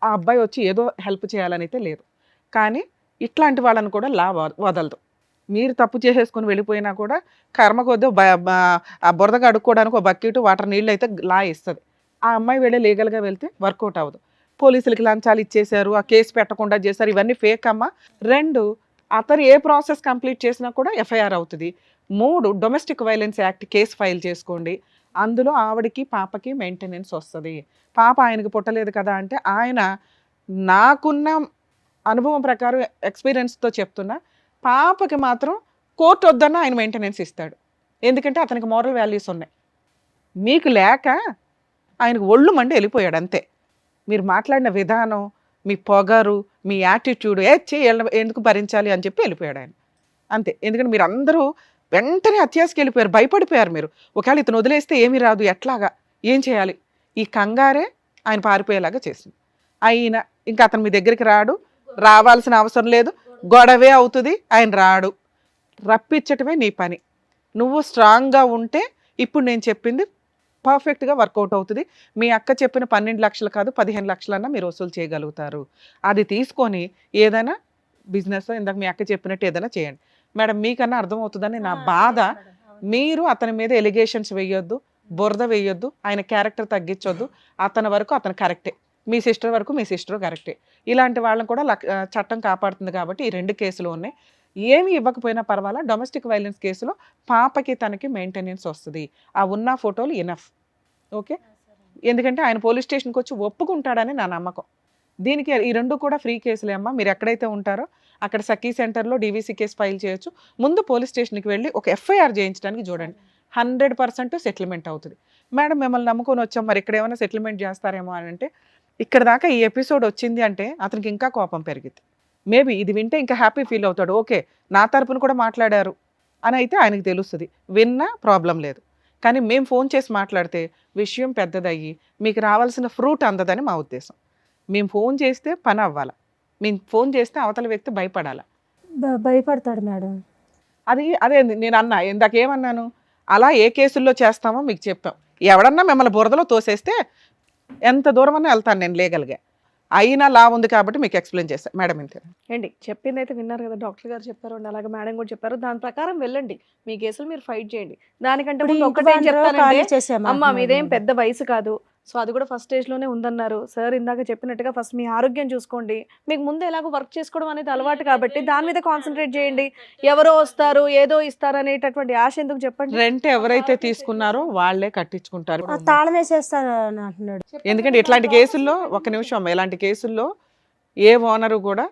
ఆ అబ్బాయి వచ్చి ఏదో హెల్ప్ చేయాలని అయితే లేదు. కానీ ఇట్లాంటి వాళ్ళని కూడా లా వదలదు. మీరు తప్పు చేసేసుకొని వెళ్ళిపోయినా కూడా కర్మ కొద్ది ఆ బురదగా అడుక్కోవడానికి ఒక బకెట్ వాటర్ నీళ్ళు అయితే లా ఇస్తుంది. ఆ అమ్మాయి వెళ్ళి లీగల్గా వెళ్తే వర్కౌట్ అవ్వదు. పోలీసులకి లంచాలు ఇచ్చేశారు, ఆ కేసు పెట్టకుండా చేశారు, ఇవన్నీ ఫేక్ అమ్మ. 2 అతను ఏ ప్రాసెస్ కంప్లీట్ చేసినా కూడా ఎఫ్ఐఆర్ అవుతుంది. 3 domestic violence act case file చేసుకోండి. అందులో ఆవిడకి పాపకి మెయింటెనెన్స్ వస్తుంది. పాప ఆయనకు పుట్టలేదు కదా అంటే, ఆయన నాకున్న అనుభవం ప్రకారం ఎక్స్పీరియన్స్తో చెప్తున్నా, పాపకి మాత్రం కోర్టు వద్దన్న ఆయన మెయింటెనెన్స్ ఇస్తాడు. ఎందుకంటే అతనికి మోరల్ వాల్యూస్ ఉన్నాయి. మీకు లేక ఆయనకు ఒళ్ళు మండి వెళ్ళిపోయాడు అంతే. మీరు మాట్లాడిన విధానం, మీ పొగరు, మీ యాటిట్యూడ్ ఎందుకు భరించాలి అని చెప్పి వెళ్ళిపోయాడు ఆయన అంతే. ఎందుకంటే మీరు అందరూ వెంటనే అత్యాశకి వెళ్ళిపోయారు, భయపడిపోయారు. మీరు ఒకవేళ ఇతను వదిలేస్తే ఏమీ రాదు, ఎట్లాగా ఏం చేయాలి, ఈ కంగారే ఆయన పారిపోయేలాగా చేసింది. అయినా ఇంకా అతను మీ దగ్గరికి రాడు, రావాల్సిన అవసరం లేదు, గొడవే అవుతుంది, ఆయన రాడు. రప్పించటమే నీ పని. నువ్వు స్ట్రాంగ్గా ఉంటే ఇప్పుడు నేను చెప్పింది పర్ఫెక్ట్గా వర్కౌట్ అవుతుంది. మీ అక్క చెప్పిన 12 లక్షలు కాదు 15 లక్షలన్నా మీరు వసూలు చేయగలుగుతారు. అది తీసుకొని ఏదైనా బిజినెస్ ఇందాక మీ అక్క చెప్పినట్టు ఏదైనా చేయండి. మేడం మీకన్నా అర్థమవుతుందని నా బాధ. మీరు అతని మీద ఎలిగేషన్స్ వేయొద్దు, బురద వేయొద్దు, ఆయన క్యారెక్టర్ తగ్గించొద్దు. అతని వరకు అతను కరెక్టే, మీ సిస్టర్ వరకు మీ సిస్టర్ కరెక్టే. ఇలాంటి వాళ్ళని కూడా చట్టం కాపాడుతుంది కాబట్టి ఈ 2 కేసులు ఉన్నాయి. ఏమి ఇవ్వకపోయినా పర్వాలా, డొమెస్టిక్ వైలెన్స్ కేసులో పాపకి తనకి మెయింటెనెన్స్ వస్తుంది. ఆ ఉన్న ఫోటోలు ఇనఫ్. ఓకే, ఎందుకంటే ఆయన పోలీస్ స్టేషన్కి వచ్చి ఒప్పుకుంటాడని నా నమ్మకం. దీనికి ఈ 2 కూడా ఫ్రీ కేసులే అమ్మా. మీరు ఎక్కడైతే ఉంటారో అక్కడ సఖీ సెంటర్లో డీవీసీ కేసు ఫైల్ చేయొచ్చు. ముందు పోలీస్ స్టేషన్కి వెళ్ళి ఒక ఎఫ్ఐఆర్ చేయించడానికి చూడండి, 100% సెటిల్మెంట్ అవుతుంది. మేడం మిమ్మల్ని నమ్ముకొని వచ్చాం, మరి ఇక్కడ ఏమైనా సెటిల్మెంట్ చేస్తారేమో అని అంటే, ఇక్కడ దాకా ఈ ఎపిసోడ్ వచ్చింది అంటే అతనికి ఇంకా కోపం పెరిగింది. మేబీ ఇది వింటే ఇంకా హ్యాపీ ఫీల్ అవుతాడు, ఓకే నా తరపున కూడా మాట్లాడారు అని అయితే ఆయనకు తెలుస్తుంది. విన్నా ప్రాబ్లం లేదు. కానీ మేము ఫోన్ చేసి మాట్లాడితే విషయం పెద్దదయ్యి మీకు రావాల్సిన ఫ్రూట్ అందదని మా ఉద్దేశం. మేము ఫోన్ చేస్తే పని అవ్వాలి, మేము ఫోన్ చేస్తే అవతల వ్యక్తి భయపడాలి. భయపడతాడు మేడం. అదే నేను అన్నా, ఇందాక ఏమన్నాను, అలా ఏ కేసుల్లో చేస్తామో మీకు చెప్పాం. ఎవడన్నా మిమ్మల్ని బురదలో తోసేస్తే ఎంత దూరం అన్నా వెళ్తాను నేను లీగల్గా, అయినా లా ఉంది కాబట్టి మీకు ఎక్స్ప్లెయిన్ చేస్తాను మేడం. ఇంతే ఏంటి చెప్పింది అయితే విన్నారు కదా, డాక్టర్ గారు చెప్పారు అండి, అలాగే మేడం కూడా చెప్పారు, దాని ప్రకారం వెళ్ళండి, మీ కేసులు మీరు ఫైట్ చేయండి. దానికంటే ముందు ఒకటే చెప్తానంటే, అమ్మ మీదేం పెద్ద వయసు కాదు, సో అది కూడా ఫస్ట్ స్టేజ్ లోనే ఉందన్నారు సార్ ఇందాక చెప్పినట్టుగా. ఫస్ట్ మీ ఆరోగ్యం చూసుకోండి, మీకు ముందు ఎలాగో వర్క్ చేసుకోవడం అనేది అలవాటు కాబట్టి దాని మీద కాన్సన్ట్రేట్ చేయండి. ఎవరో వస్తారు ఏదో ఇస్తారు అనేటటువంటి ఆశ ఎందుకు చెప్పండి. రెంట్ ఎవరైతే తీసుకున్నారో వాళ్ళే కట్టించుకుంటారు. తాళం వేసేస్తాను అంటున్నాడు. ఎందుకంటే ఇట్లాంటి కేసుల్లో, ఒక నిమిషం, ఇలాంటి కేసుల్లో ఏ ఓనరు కూడా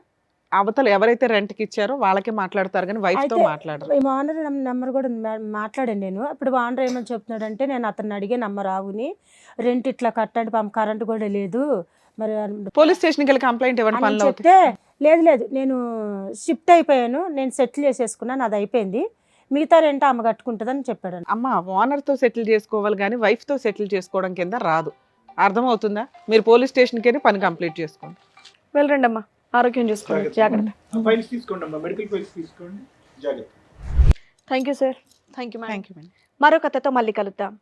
అవతల ఎవరైతే రెంట్కి ఇచ్చారో వాళ్ళకే మాట్లాడతారు కానీ వైఫ్తో మాట్లాడరు. ఈ ఓనర్ నెంబర్ కూడా మాట్లాడాను నేను. ఇప్పుడు ఓనర్ ఏమని చెప్తున్నాడంటే, నేను అతన్ని అడిగే నెంబర్ ఆవుని, రెంట్ ఇట్లా కట్టండి, కరెంట్ కూడా లేదు, మరి పోలీస్ స్టేషన్కి వెళ్ళి కంప్లైంట్ ఇవ్వండి పనులు చెప్తే, లేదు నేను షిఫ్ట్ అయిపోయాను, నేను సెటిల్ చేసేసుకున్నాను, అది అయిపోయింది, మిగతా రెంట్ ఆమె కట్టుకుంటుందని చెప్పాడు. అమ్మ ఓనర్తో సెటిల్ చేసుకోవాలి కానీ వైఫ్తో సెటిల్ చేసుకోవడం కింద రాదు. అర్థమవుతుందా? మీరు పోలీస్ స్టేషన్కి వెళ్ళి పని కంప్లీట్ చేసుకోండి. వెళ్ళండి అమ్మా, ఆరోగ్యం చూసుకోండి, జాగ్రత్త. ఫైల్స్ తీసుకోండి అమ్మా, మెడికల్ ఫైల్స్ తీసుకోండి, జాగ్రత్త. Thank you sir. Thank you madam. Thank you. మరో కథతో మళ్ళీ కలుద్దాం.